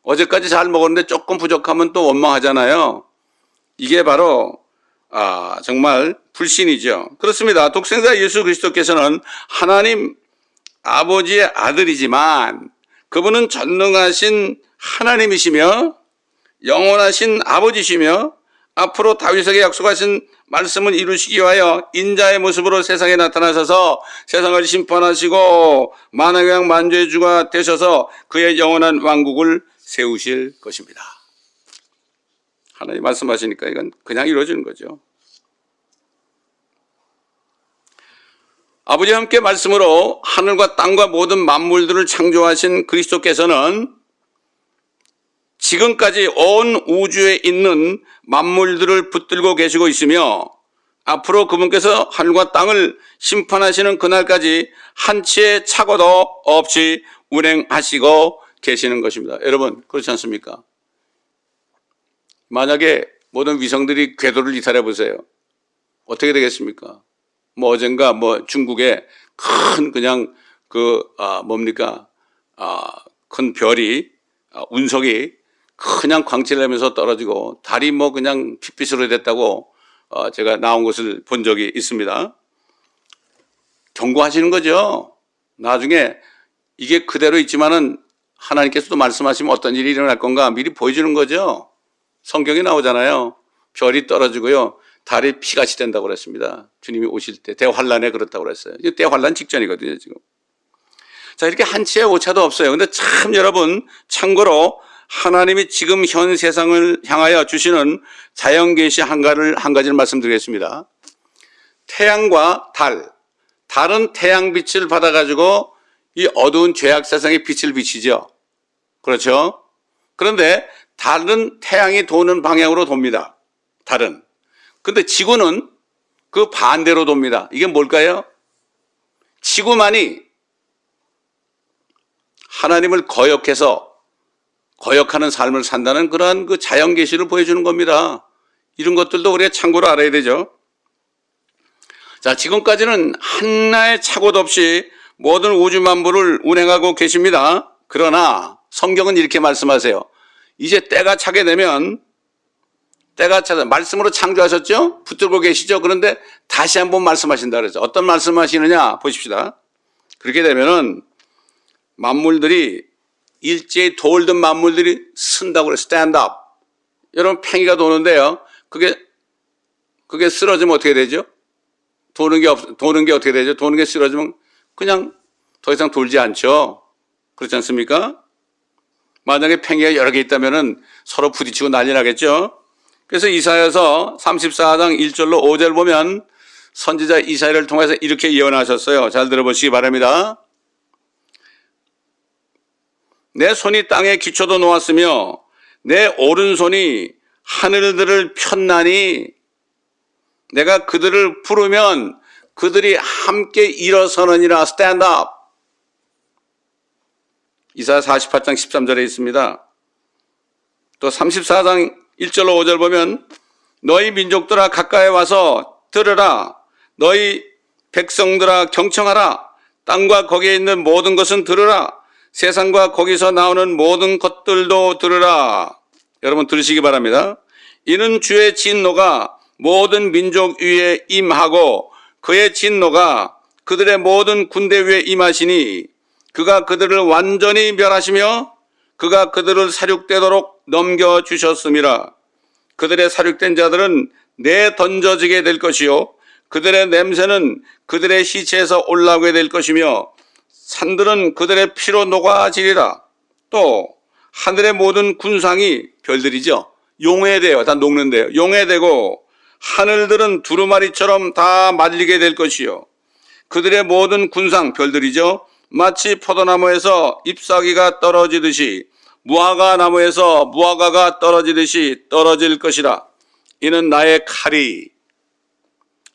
어제까지 잘 먹었는데 조금 부족하면 또 원망하잖아요. 이게 바로 정말 불신이죠. 그렇습니다. 독생자 예수 그리스도께서는 하나님 아버지의 아들이지만 그분은 전능하신 하나님이시며 영원하신 아버지시며 앞으로 다윗에게 약속하신 말씀을 이루시기 위하여 인자의 모습으로 세상에 나타나셔서 세상을 심판하시고 만왕의 만주의 주가 되셔서 그의 영원한 왕국을 세우실 것입니다. 하나님 말씀하시니까 이건 그냥 이루어지는 거죠. 아버지와 함께 말씀으로 하늘과 땅과 모든 만물들을 창조하신 그리스도께서는 지금까지 온 우주에 있는 만물들을 붙들고 계시고 있으며 앞으로 그분께서 하늘과 땅을 심판하시는 그날까지 한치의 착오도 없이 운행하시고 계시는 것입니다. 여러분 그렇지 않습니까? 만약에 모든 위성들이 궤도를 이탈해 보세요. 어떻게 되겠습니까? 어젠가 중국에 큰 그냥 큰 별이 운석이 그냥 광채를 내면서 떨어지고 달이 그냥 핏빛으로 됐다고 제가 나온 것을 본 적이 있습니다. 경고하시는 거죠. 나중에 이게 그대로 있지만은 하나님께서도 말씀하시면 어떤 일이 일어날 건가 미리 보여주는 거죠. 성경에 나오잖아요. 별이 떨어지고요. 달이 피같이 된다고 그랬습니다. 주님이 오실 때 대환란에 그렇다고 그랬어요. 이게 대환란 직전이거든요, 지금. 자, 이렇게 한치의 오차도 없어요. 근데 참 여러분, 참고로 하나님이 지금 현 세상을 향하여 주시는 자연계시 한 가지를 말씀드리겠습니다. 태양과 달은 태양빛을 받아가지고 이 어두운 죄악 세상에 빛을 비치죠. 그렇죠? 그런데 달은 태양이 도는 방향으로 돕니다. 달은. 근데 지구는 그 반대로 돕니다. 이게 뭘까요? 지구만이 하나님을 거역하는 삶을 산다는 그러한 그 자연 계시를 보여주는 겁니다. 이런 것들도 우리가 참고로 알아야 되죠. 자, 지금까지는 하나의 착오도 없이 모든 우주 만물을 운행하고 계십니다. 그러나 성경은 이렇게 말씀하세요. 이제 때가 차게 되면 말씀으로 창조하셨죠? 붙들고 계시죠? 그런데 다시 한번 말씀하신다 그랬죠. 어떤 말씀하시느냐 보십시다. 그렇게 되면은 만물들이 일제히 돌던 만물들이 쓴다고 그래요. stand up. 여러분 팽이가 도는데요. 그게 쓰러지면 어떻게 되죠? 도는 게 어떻게 되죠? 도는 게 쓰러지면 그냥 더 이상 돌지 않죠. 그렇지 않습니까? 만약에 팽이가 여러 개 있다면은 서로 부딪히고 난리 나겠죠. 그래서 이사야서 34장 1절로 5절 보면 선지자 이사야를 통해서 이렇게 예언하셨어요. 잘 들어보시기 바랍니다. 내 손이 땅에 기초도 놓았으며 내 오른손이 하늘들을 폈나니 내가 그들을 부르면 그들이 함께 일어서느니라. stand up. 이사야 48장 13절에 있습니다. 또 34장 1절로 5절 보면 너희 민족들아 가까이 와서 들으라. 너희 백성들아 경청하라. 땅과 거기에 있는 모든 것은 들으라. 세상과 거기서 나오는 모든 것들도 들으라. 여러분 들으시기 바랍니다. 이는 주의 진노가 모든 민족 위에 임하고 그의 진노가 그들의 모든 군대 위에 임하시니 그가 그들을 완전히 멸하시며 그가 그들을 사륙되도록 넘겨주셨음이라. 그들의 사륙된 자들은 내던져지게 될 것이요 그들의 냄새는 그들의 시체에서 올라오게 될 것이며 산들은 그들의 피로 녹아지리라. 또 하늘의 모든 군상이 별들이죠. 용해돼요. 다 녹는데요. 용해되고 하늘들은 두루마리처럼 다 말리게 될 것이요 그들의 모든 군상 별들이죠. 마치 포도나무에서 잎사귀가 떨어지듯이 무화과 나무에서 무화과가 떨어지듯이 떨어질 것이라. 이는 나의 칼이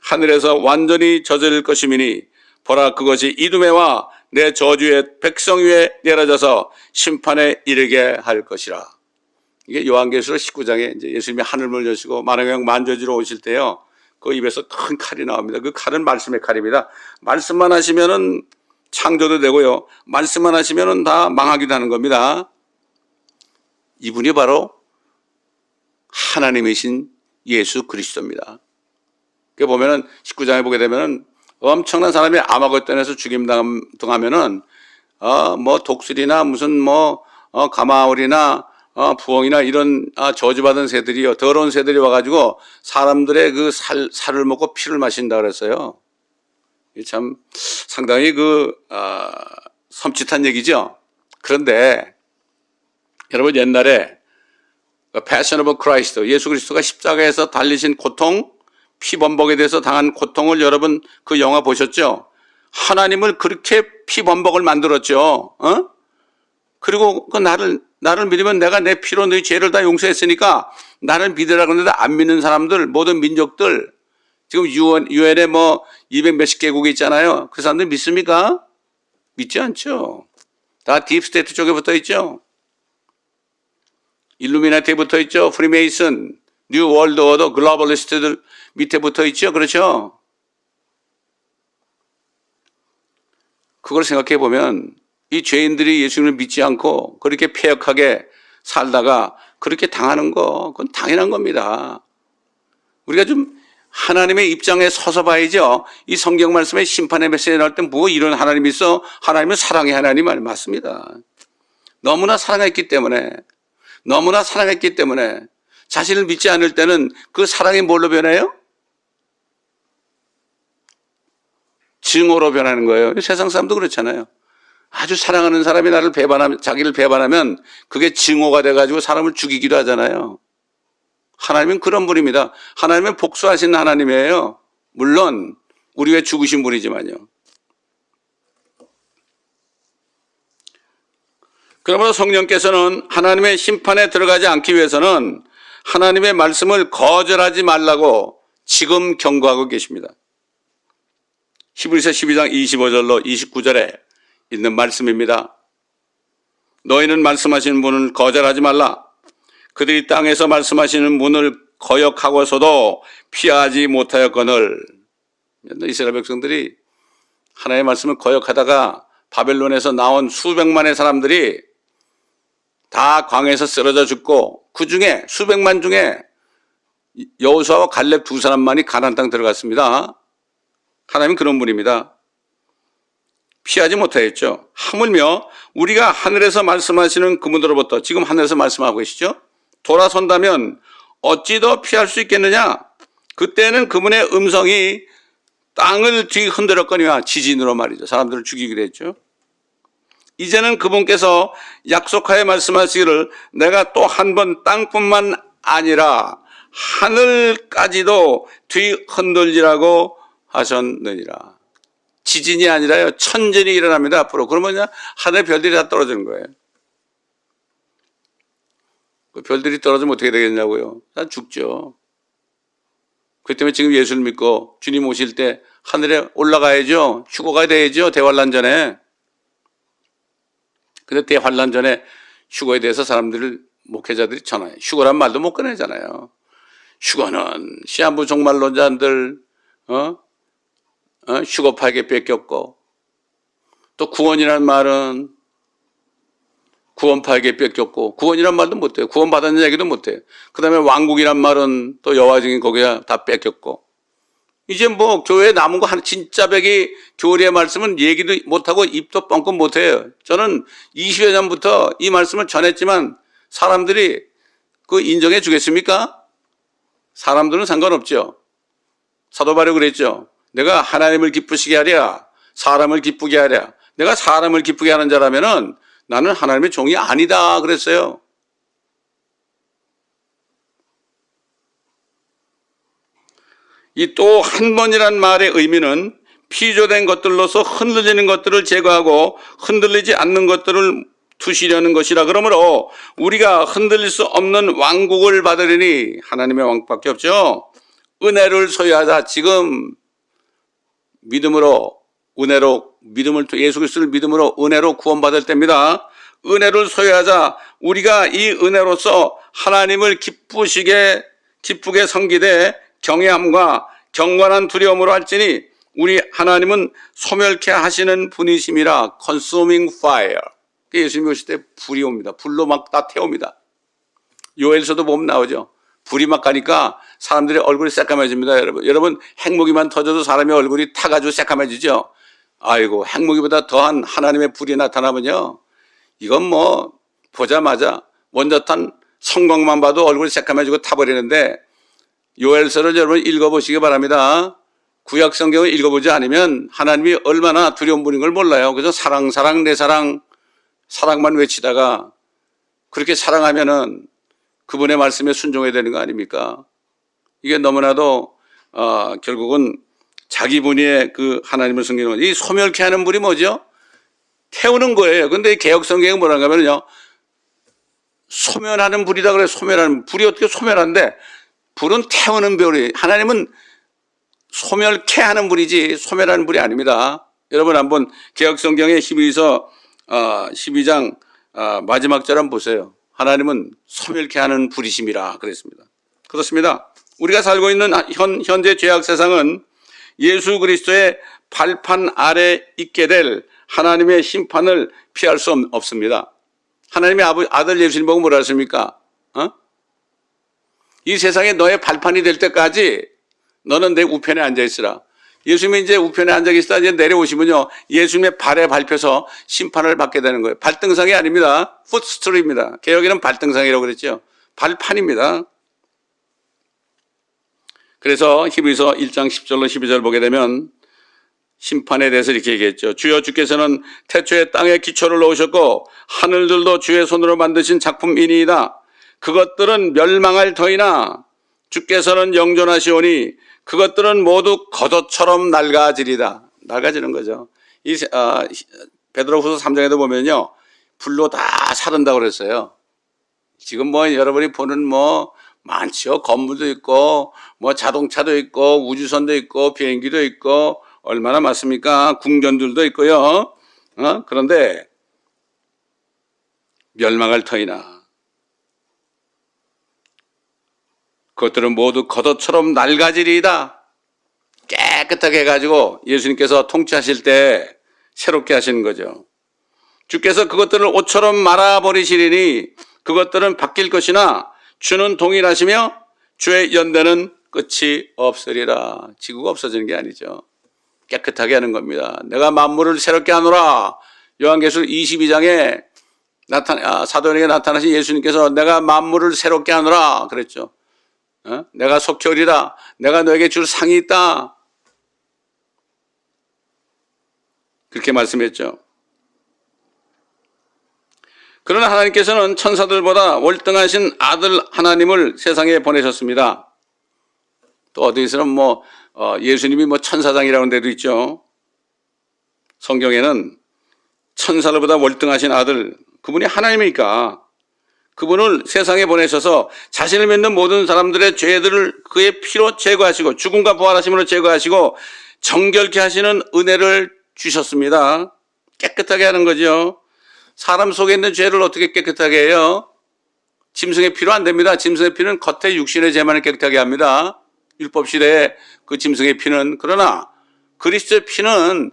하늘에서 완전히 젖을 것이미니 보라 그것이 이두매와 내 저주의 백성 위에 내려져서 심판에 이르게 할 것이라. 이게 요한계시록 19장에 이제 예수님이 하늘문을 여시고 만왕의 만주지로 오실 때요. 그 입에서 큰 칼이 나옵니다. 그 칼은 말씀의 칼입니다. 말씀만 하시면은 창조도 되고요. 말씀만 하시면은 다 망하기도 하는 겁니다. 이분이 바로 하나님이신 예수 그리스도입니다. 그 보면은 19장에 보게 되면은 엄청난 사람이 아마겟돈에서 죽임 당하면은 뭐 독수리나 무슨 가마울이나 부엉이나 이런 저주받은 새들이요, 더러운 새들이 와가지고 사람들의 그 살을 먹고 피를 마신다 그랬어요. 참 상당히 섬찟한 얘기죠. 그런데 여러분, 옛날에 Passion of Christ, 예수 그리스도가 십자가에서 달리신 고통, 피범벅에 대해서 당한 고통을 여러분 그 영화 보셨죠? 하나님을 그렇게 피범벅을 만들었죠. 그리고 나를 믿으면 내가 내 피로 너희 죄를 다 용서했으니까 나를 믿으라 그러는데 안 믿는 사람들, 모든 민족들, 지금 유엔에 200 몇십 개국이 있잖아요. 그 사람들 믿습니까? 믿지 않죠. 다 딥스테이트 쪽에 붙어 있죠. 일루미나티에 붙어 있죠. 프리메이슨, 뉴 월드 오더, 글로벌리스트들 밑에 붙어 있죠. 그렇죠? 그걸 생각해 보면 이 죄인들이 예수님을 믿지 않고 그렇게 패역하게 살다가 그렇게 당하는 거, 그건 당연한 겁니다. 우리가 좀 하나님의 입장에 서서 봐야죠. 이 성경 말씀에 심판의 메시지 나올 때 뭐 이런 하나님이 있어? 하나님은 사랑의 하나님 맞습니다. 너무나 사랑했기 때문에 자신을 믿지 않을 때는 그 사랑이 뭘로 변해요? 증오로 변하는 거예요. 세상 사람도 그렇잖아요. 아주 사랑하는 사람이 자기를 배반하면 그게 증오가 돼가지고 사람을 죽이기도 하잖아요. 하나님은 그런 분입니다. 하나님은 복수하시는 하나님이에요. 물론 우리 왜 죽으신 분이지만요. 그러므로 성령께서는 하나님의 심판에 들어가지 않기 위해서는 하나님의 말씀을 거절하지 말라고 지금 경고하고 계십니다. 히브리서 12장 25절로 29절에 있는 말씀입니다. 너희는 말씀하시는 분을 거절하지 말라. 그들이 땅에서 말씀하시는 문을 거역하고서도 피하지 못하였거늘. 이스라엘 백성들이 하나님의 말씀을 거역하다가 바벨론에서 나온 수백만의 사람들이 다 광야에서 쓰러져 죽고 그 중에 수백만 중에 여호수아와 갈렙 두 사람만이 가나안 땅 들어갔습니다. 하나님은 그런 분입니다. 피하지 못하였죠. 하물며 우리가 하늘에서 말씀하시는 그분으로부터, 지금 하늘에서 말씀하고 계시죠? 돌아선다면 어찌 더 피할 수 있겠느냐? 그때는 그분의 음성이 땅을 뒤흔들었거니와, 지진으로 말이죠. 사람들을 죽이기로 했죠. 이제는 그분께서 약속하여 말씀하시기를 내가 또 한 번 땅뿐만 아니라 하늘까지도 뒤흔들리라고 하셨느니라. 지진이 아니라요, 천진이 일어납니다. 앞으로. 그러면 하늘의 별들이 다 떨어지는 거예요. 그 별들이 떨어지면 어떻게 되겠냐고요? 다 죽죠. 그렇기 때문에 지금 예수를 믿고 주님 오실 때 하늘에 올라가야죠. 휴거가 돼야죠. 대환란 전에. 근데 대환란 전에 휴거에 대해서 목회자들이 전화해요. 휴거란 말도 못 꺼내잖아요. 휴거는 시한부 종말론자들 휴거파에게 뺏겼고, 또 구원이라는 말은 구원파에게 뺏겼고, 구원이란 말도 못해요. 구원받았는 얘기도 못해요. 그 다음에 왕국이란 말은 또 여호와 증인 거기에 다 뺏겼고, 이제 교회에 남은 거 진짜 백이 교리의 말씀은 얘기도 못하고 입도 뻥끗 못해요. 저는 20여 년부터 이 말씀을 전했지만 사람들이 그 인정해 주겠습니까? 사람들은 상관없죠. 사도 바울이 그랬죠. 내가 하나님을 기쁘시게 하랴, 사람을 기쁘게 하랴. 내가 사람을 기쁘게 하는 자라면은 나는 하나님의 종이 아니다 그랬어요. 이 또 한 번이란 말의 의미는 피조된 것들로서 흔들리는 것들을 제거하고 흔들리지 않는 것들을 두시려는 것이라. 그러므로 우리가 흔들릴 수 없는 왕국을 받으리니, 하나님의 왕국밖에 없죠. 은혜를 소유하자. 지금 믿음으로, 예수 그리스도를 믿음으로 은혜로 구원받을 때입니다. 은혜를 소유하자. 우리가 이 은혜로서 하나님을 기쁘게 섬기되 경외함과 경건한 두려움으로 할지니 우리 하나님은 소멸케 하시는 분이심이라. consuming fire. 예수님이 오실 때 불이 옵니다. 불로 막 다 태웁니다. 요엘서도 보면 나오죠. 불이 막 가니까 사람들의 얼굴이 새까매집니다. 여러분 핵무기만 터져도 사람의 얼굴이 타가지고 새까매지죠. 아이고, 핵무기보다 더한 하나님의 불이 나타나면요, 이건 뭐 보자마자 원자탄 성광만 봐도 얼굴이 새까매지고 타버리는데, 요엘서를 여러분 읽어보시기 바랍니다. 구약 성경을 읽어보지 않으면 하나님이 얼마나 두려운 분인 걸 몰라요. 그래서 사랑 사랑 내 사랑, 사랑만 외치다가 그렇게 사랑하면은 그분의 말씀에 순종해야 되는 거 아닙니까? 이게 너무나도 결국은 자기 분의 그 하나님을 섬기는 거죠. 이 소멸케 하는 불이 뭐죠? 태우는 거예요. 근데 개혁 성경이 뭐라고 하면요, 소멸하는 불이다 그래요. 소멸하는 불이 어떻게 소멸한데, 불은 태우는 불이, 하나님은 소멸케 하는 불이지 소멸하는 불이 아닙니다. 여러분 한번 개혁 성경의 히브리서 12장 마지막 절 한번 보세요. 하나님은 소멸케 하는 불이심이라 그랬습니다. 그렇습니다. 우리가 살고 있는 현재 죄악 세상은 예수 그리스도의 발판 아래 있게 될 하나님의 심판을 피할 수 없습니다. 하나님의 아들 예수님 보고 뭐라 했습니까? 이 세상에 너의 발판이 될 때까지 너는 내 우편에 앉아 있으라. 예수님이 이제 우편에 앉아 계시다 이제 내려오시면요, 예수님의 발에 밟혀서 심판을 받게 되는 거예요. 발등상이 아닙니다. 풋스툴입니다. 개혁에는 발등상이라고 그랬죠. 발판입니다. 그래서 히브리서 1장 10절로 12절 보게 되면 심판에 대해서 이렇게 얘기했죠. 주여, 주께서는 태초에 땅에 기초를 놓으셨고 하늘들도 주의 손으로 만드신 작품이니이다. 그것들은 멸망할 터이나 주께서는 영존하시오니 그것들은 모두 겉옷처럼 낡아지리다. 낡아지는 거죠. 베드로후서 3장에도 보면요, 불로 다 사른다고 그랬어요. 지금 뭐 여러분이 보는 뭐 많죠. 건물도 있고 뭐 자동차도 있고 우주선도 있고 비행기도 있고 얼마나 많습니까? 궁전들도 있고요. 그런데 멸망할 터이나 그것들은 모두 겉옷처럼 낡아지리이다. 깨끗하게 해가지고 예수님께서 통치하실 때 새롭게 하시는 거죠. 주께서 그것들을 옷처럼 말아버리시리니 그것들은 바뀔 것이나 주는 동일하시며 주의 연대는 끝이 없으리라. 지구가 없어지는 게 아니죠. 깨끗하게 하는 겁니다. 내가 만물을 새롭게 하노라. 요한계시록 22장에 사도에게 나타나신 예수님께서 내가 만물을 새롭게 하노라 그랬죠. 내가 속히 오리라. 내가 너에게 줄 상이 있다. 그렇게 말씀했죠. 그러나 하나님께서는 천사들보다 월등하신 아들 하나님을 세상에 보내셨습니다. 또 어디서는 예수님이 천사장이라는 데도 있죠. 성경에는 천사들보다 월등하신 아들, 그분이 하나님이니까 그분을 세상에 보내셔서 자신을 믿는 모든 사람들의 죄들을 그의 피로 제거하시고 죽음과 부활하심으로 제거하시고 정결케 하시는 은혜를 주셨습니다. 깨끗하게 하는 거죠. 사람 속에 있는 죄를 어떻게 깨끗하게 해요? 짐승의 피로 안 됩니다. 짐승의 피는 겉에 육신의 죄만을 깨끗하게 합니다. 율법시대의 그 짐승의 피는. 그러나 그리스도의 피는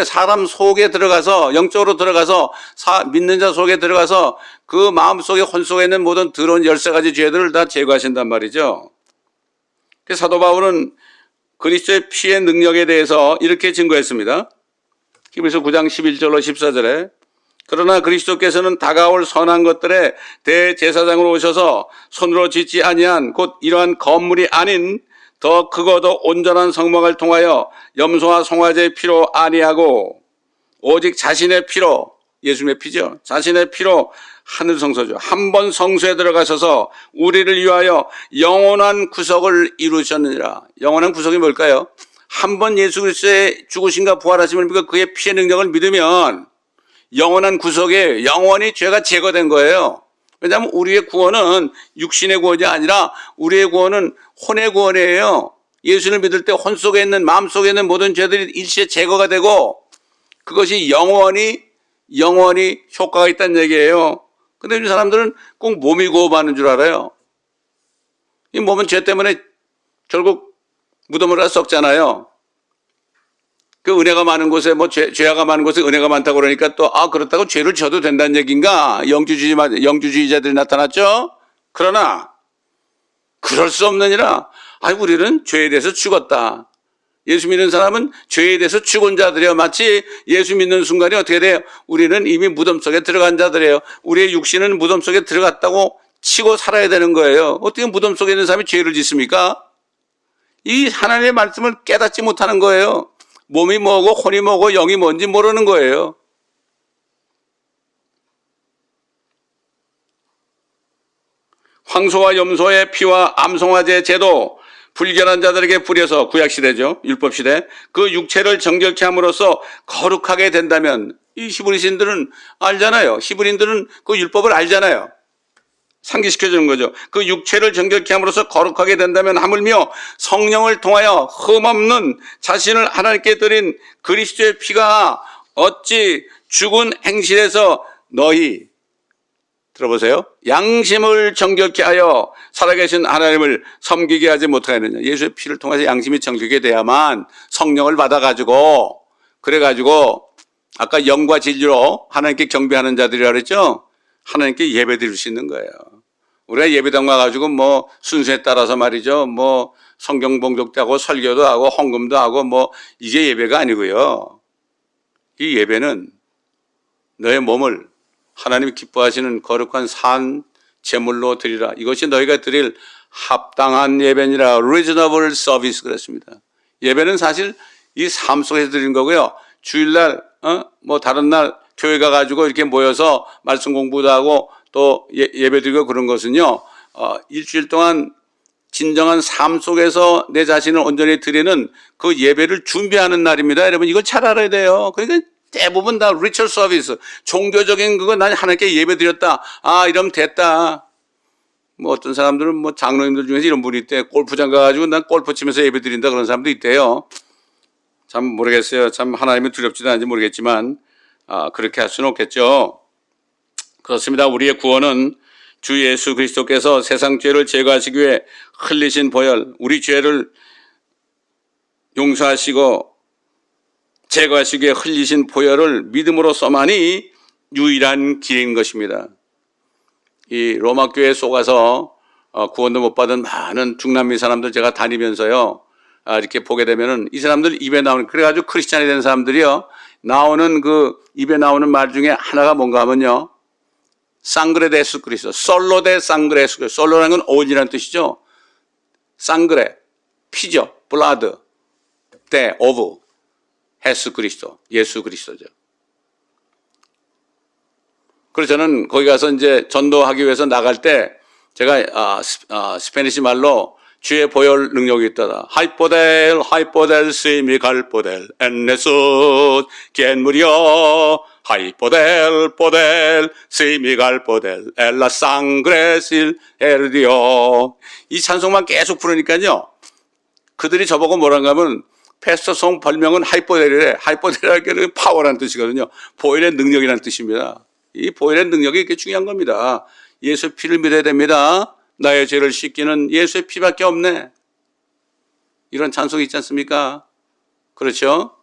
사람 속에 들어가서, 영적으로 들어가서, 믿는 자 속에 들어가서 그 마음 속에, 혼 속에 있는 모든 더러운 13가지 죄들을 다 제거하신단 말이죠. 그래서 사도 바울은 그리스도의 피의 능력에 대해서 이렇게 증거했습니다. 히브리서 9장 11절로 14절에 그러나 그리스도께서는 다가올 선한 것들의 대제사장으로 오셔서 손으로 짓지 아니한 곧 이러한 건물이 아닌 더 크고도 온전한 성막을 통하여 염소와 송아지의 피로 아니하고 오직 자신의 피로, 예수님의 피죠, 자신의 피로 하늘 성소죠, 한 번 성소에 들어가셔서 우리를 위하여 영원한 구속을 이루셨느니라. 영원한 구속이 뭘까요? 한 번 예수 그리스도의 죽으심과 부활하심을 믿고 그의 피의 능력을 믿으면 영원한 구속에 영원히 죄가 제거된 거예요. 왜냐하면 우리의 구원은 육신의 구원이 아니라 우리의 구원은 혼의 구원이에요. 예수를 믿을 때 혼 속에 있는, 마음 속에 있는 모든 죄들이 일시에 제거가 되고 그것이 영원히 효과가 있다는 얘기예요. 근데 요즘 사람들은 꼭 몸이 구원받는 줄 알아요. 이 몸은 죄 때문에 결국 무덤을 가 썩잖아요. 그 은혜가 많은 곳에 뭐 죄가 많은 곳에 은혜가 많다고 그러니까 또 그렇다고 죄를 져도 된다는 얘기인가? 영주주의자들이 나타났죠. 그러나 그럴 수 없느니라. 우리는 죄에 대해서 죽었다. 예수 믿는 사람은 죄에 대해서 죽은 자들이에요. 마치 예수 믿는 순간이 어떻게 돼요? 우리는 이미 무덤 속에 들어간 자들이에요. 우리의 육신은 무덤 속에 들어갔다고 치고 살아야 되는 거예요. 어떻게 무덤 속에 있는 사람이 죄를 짓습니까? 이 하나님의 말씀을 깨닫지 못하는 거예요. 몸이 뭐고 혼이 뭐고 영이 뭔지 모르는 거예요. 황소와 염소의 피와 암송아지의 제도, 불결한 자들에게 뿌려서, 구약시대죠, 율법시대, 그 육체를 정결케 함으로써 거룩하게 된다면, 이 히브리신들은 알잖아요. 히브리인들은 그 율법을 알잖아요. 상기시켜주는 거죠. 그 육체를 정결케 함으로써 거룩하게 된다면 하물며 성령을 통하여 흠없는 자신을 하나님께 드린 그리스도의 피가 어찌 죽은 행실에서 너희, 들어보세요, 양심을 정결케 하여 살아계신 하나님을 섬기게 하지 못하겠느냐. 예수의 피를 통해서 양심이 정결케 돼야만 성령을 받아가지고, 그래가지고 아까 영과 진리로 하나님께 경배하는 자들이라 그랬죠. 하나님께 예배 드릴 수 있는 거예요. 우리가 예배당 가가지고 뭐 순서에 따라서 말이죠, 뭐 성경 봉독도 하고 설교도 하고 헌금도 하고 뭐 이게 예배가 아니고요. 이 예배는 너의 몸을 하나님이 기뻐하시는 거룩한 산 제물로 드리라. 이것이 너희가 드릴 합당한 예배니라. reasonable service 그랬습니다. 예배는 사실 이 삶 속에서 드리는 거고요. 주일날 뭐 다른 날 교회 가가지고 이렇게 모여서 말씀 공부도 하고 또 예배 드리고 그런 것은요, 일주일 동안 진정한 삶 속에서 내 자신을 온전히 드리는 그 예배를 준비하는 날입니다. 여러분 이걸 잘 알아야 돼요. 그러니까 대부분 다 리처럴 서비스, 종교적인 그거 난 하나님께 예배 드렸다. 이러면 됐다. 뭐 어떤 사람들은 뭐 장로님들 중에서 이런 분이 있대. 골프장 가가지고 난 골프 치면서 예배 드린다 그런 사람도 있대요. 참 모르겠어요. 참 하나님이 두렵지도 않은지 모르겠지만 그렇게 할 수는 없겠죠. 그렇습니다. 우리의 구원은 주 예수 그리스도께서 세상 죄를 제거하시기 위해 흘리신 보혈, 우리 죄를 용서하시고 제거하시기 위해 흘리신 보혈을 믿음으로써만이 유일한 길인 것입니다. 이 로마 교회에 속아서 구원도 못 받은 많은 중남미 사람들 제가 다니면서요, 이렇게 보게 되면은 이 사람들 입에 나오는, 그래가지고 크리스찬이 된 사람들이요, 나오는 그 입에 나오는 말 중에 하나가 뭔가 하면요, 상그레 데 예수 그리스도, 솔로 데 상그레 예수 그리스도. 솔로라는 건 온이라는 뜻이죠. 상그레, 피죠. 블라드, 데 오브 예수 그리스도, 예수 그리스도죠. 그래서 저는 거기 가서 이제 전도하기 위해서 나갈 때 제가 스페니시 말로 주의 보혈 능력이 있더라. 하이포델, 하이포델, 스미 갈포델, 엔네스, 겐무리오, 하이포델, 포델, 스미 갈포델, 엘라 상그레실, 에르디오. 이 찬송만 계속 부르니까요, 그들이 저보고 뭐란가 하면 패스터송 별명은 하이포델이래. 하이포델이라는 파워라는 뜻이거든요. 보혈의 능력이라는 뜻입니다. 이 보혈의 능력이 이렇게 중요한 겁니다. 예수의 피를 믿어야 됩니다. 나의 죄를 씻기는 예수의 피밖에 없네. 이런 찬송이 있지 않습니까? 그렇죠?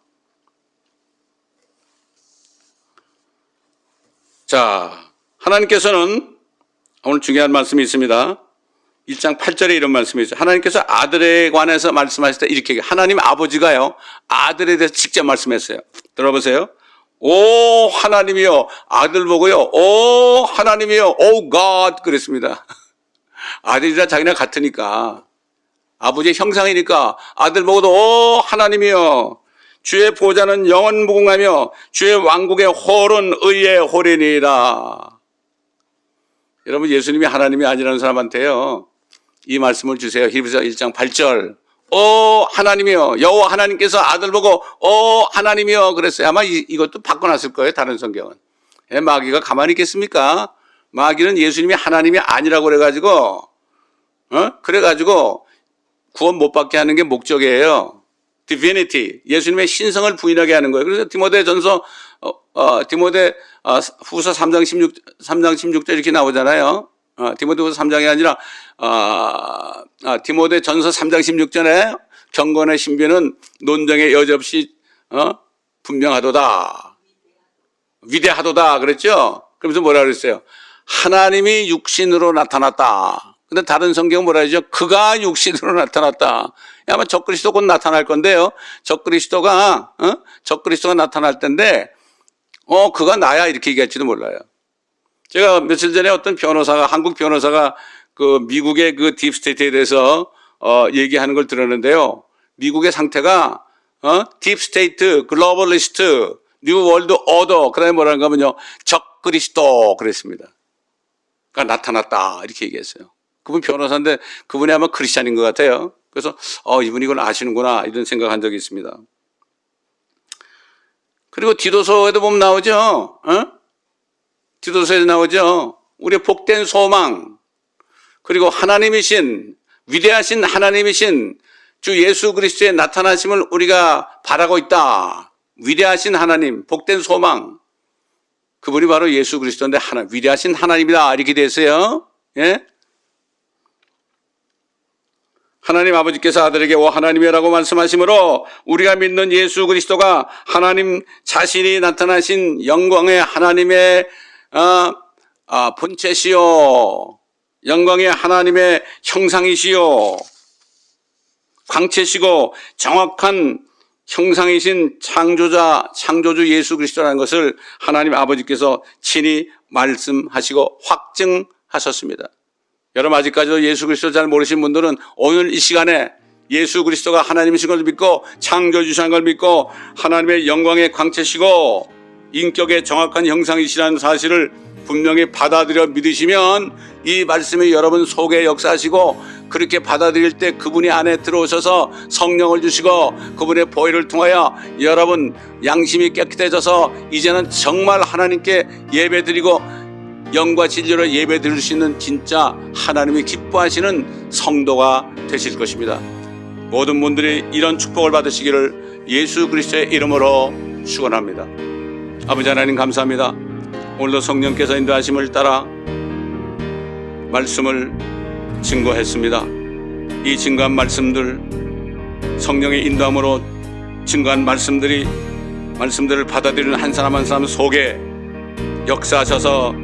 자, 하나님께서는 오늘 중요한 말씀이 있습니다. 1장 8절에 이런 말씀이 있어요. 하나님께서 아들에 관해서 말씀하실 때 이렇게, 하나님 아버지가요, 아들에 대해서 직접 말씀했어요. 들어보세요. 오 하나님이여, 아들 보고요, 오 하나님이여, 오 God 그랬습니다. 아들이라 자기랑 같으니까, 아버지의 형상이니까 아들 보고도 오 하나님이여, 주의 보좌는 영원 무궁하며 주의 왕국의 홀은 의의 홀이니라. 여러분, 예수님이 하나님이 아니라는 사람한테요, 이 말씀을 주세요. 히브리서 1장 8절. 오 하나님이여, 여호와 하나님께서 아들 보고 오 하나님이여 그랬어요. 아마 이것도 바꿔놨을 거예요, 다른 성경은. 마귀가 가만히 있겠습니까? 마귀는 예수님이 하나님이 아니라고 그래가지고 구원 못 받게 하는 게 목적이에요. divinity, 예수님의 신성을 부인하게 하는 거예요. 그래서 디모데전서 디모데 후서 3장 16절 이렇게 나오잖아요. 디모데후서 3장이 아니라 디모데 전서 3장 16절에 경건의 신비는 논쟁의 여지없이 분명하도다. 위대하도다 그랬죠. 그러면서 뭐라 그랬어요? 하나님이 육신으로 나타났다. 근데 다른 성경은 뭐라 하죠? 그가 육신으로 나타났다. 아마 적그리스도 곧 나타날 건데요. 적그리스도가 나타날 텐데 그가 나야 이렇게 얘기할지도 몰라요. 제가 며칠 전에 어떤 변호사가, 한국 변호사가 그 미국의 그 딥스테이트에 대해서 얘기하는 걸 들었는데요. 미국의 상태가 딥스테이트, 글로벌리스트, 뉴 월드 오더, 그다음에 뭐라는가 하면요, 적그리스도 그랬습니다. 그러니까 나타났다 이렇게 얘기했어요. 그분 변호사인데 그분이 아마 크리스찬인 것 같아요. 그래서 이분이 이걸 아시는구나 이런 생각한 적이 있습니다. 그리고 디도서에도 보면 나오죠. 디도서에 나오죠. 우리의 복된 소망, 그리고 하나님이신, 위대하신 하나님이신 주 예수 그리스도의 나타나심을 우리가 바라고 있다. 위대하신 하나님, 복된 소망, 그분이 바로 예수 그리스도인데 위대하신 하나님이다 이렇게 됐어요. 예? 하나님 아버지께서 아들에게 오 하나님이라고 말씀하시므로 우리가 믿는 예수 그리스도가 하나님 자신이 나타나신 영광의 하나님의 본체시요, 영광의 하나님의 형상이시요, 광채시고 정확한 형상이신 창조주 예수 그리스도라는 것을 하나님 아버지께서 친히 말씀하시고 확증하셨습니다. 여러분 아직까지도 예수 그리스도 잘 모르신 분들은 오늘 이 시간에 예수 그리스도가 하나님이신 걸 믿고 창조주신 걸 믿고 하나님의 영광의 광채시고 인격의 정확한 형상이시라는 사실을 분명히 받아들여 믿으시면 이 말씀이 여러분 속에 역사하시고, 그렇게 받아들일 때 그분이 안에 들어오셔서 성령을 주시고 그분의 보혈을 통하여 여러분 양심이 깨끗해져서 이제는 정말 하나님께 예배드리고 영과 진리로 예배드릴 수 있는 진짜 하나님이 기뻐하시는 성도가 되실 것입니다. 모든 분들이 이런 축복을 받으시기를 예수 그리스도의 이름으로 축원합니다. 아버지 하나님 감사합니다. 오늘도 성령께서 인도하심을 따라 말씀을 증거했습니다. 이 증거한 말씀들, 성령의 인도함으로 증거한 말씀들을 받아들이는 한 사람 한 사람 속에 역사하셔서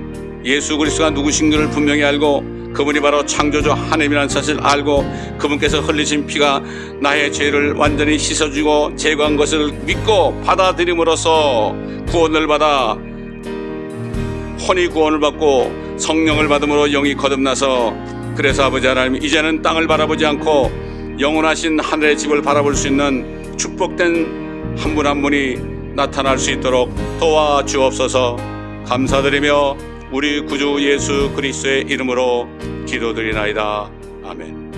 예수 그리스도가 누구신지를 분명히 알고 그분이 바로 창조주 하나님이라는 사실을 알고 그분께서 흘리신 피가 나의 죄를 완전히 씻어주고 제거한 것을 믿고 받아들임으로써 구원을 받아 혼이 구원을 받고 성령을 받음으로 영이 거듭나서, 그래서 아버지 하나님 이제는 땅을 바라보지 않고 영원하신 하늘의 집을 바라볼 수 있는 축복된 한 분 한 분이 나타날 수 있도록 도와주옵소서. 감사드리며 우리 구주 예수 그리스도의 이름으로 기도드리나이다. 아멘.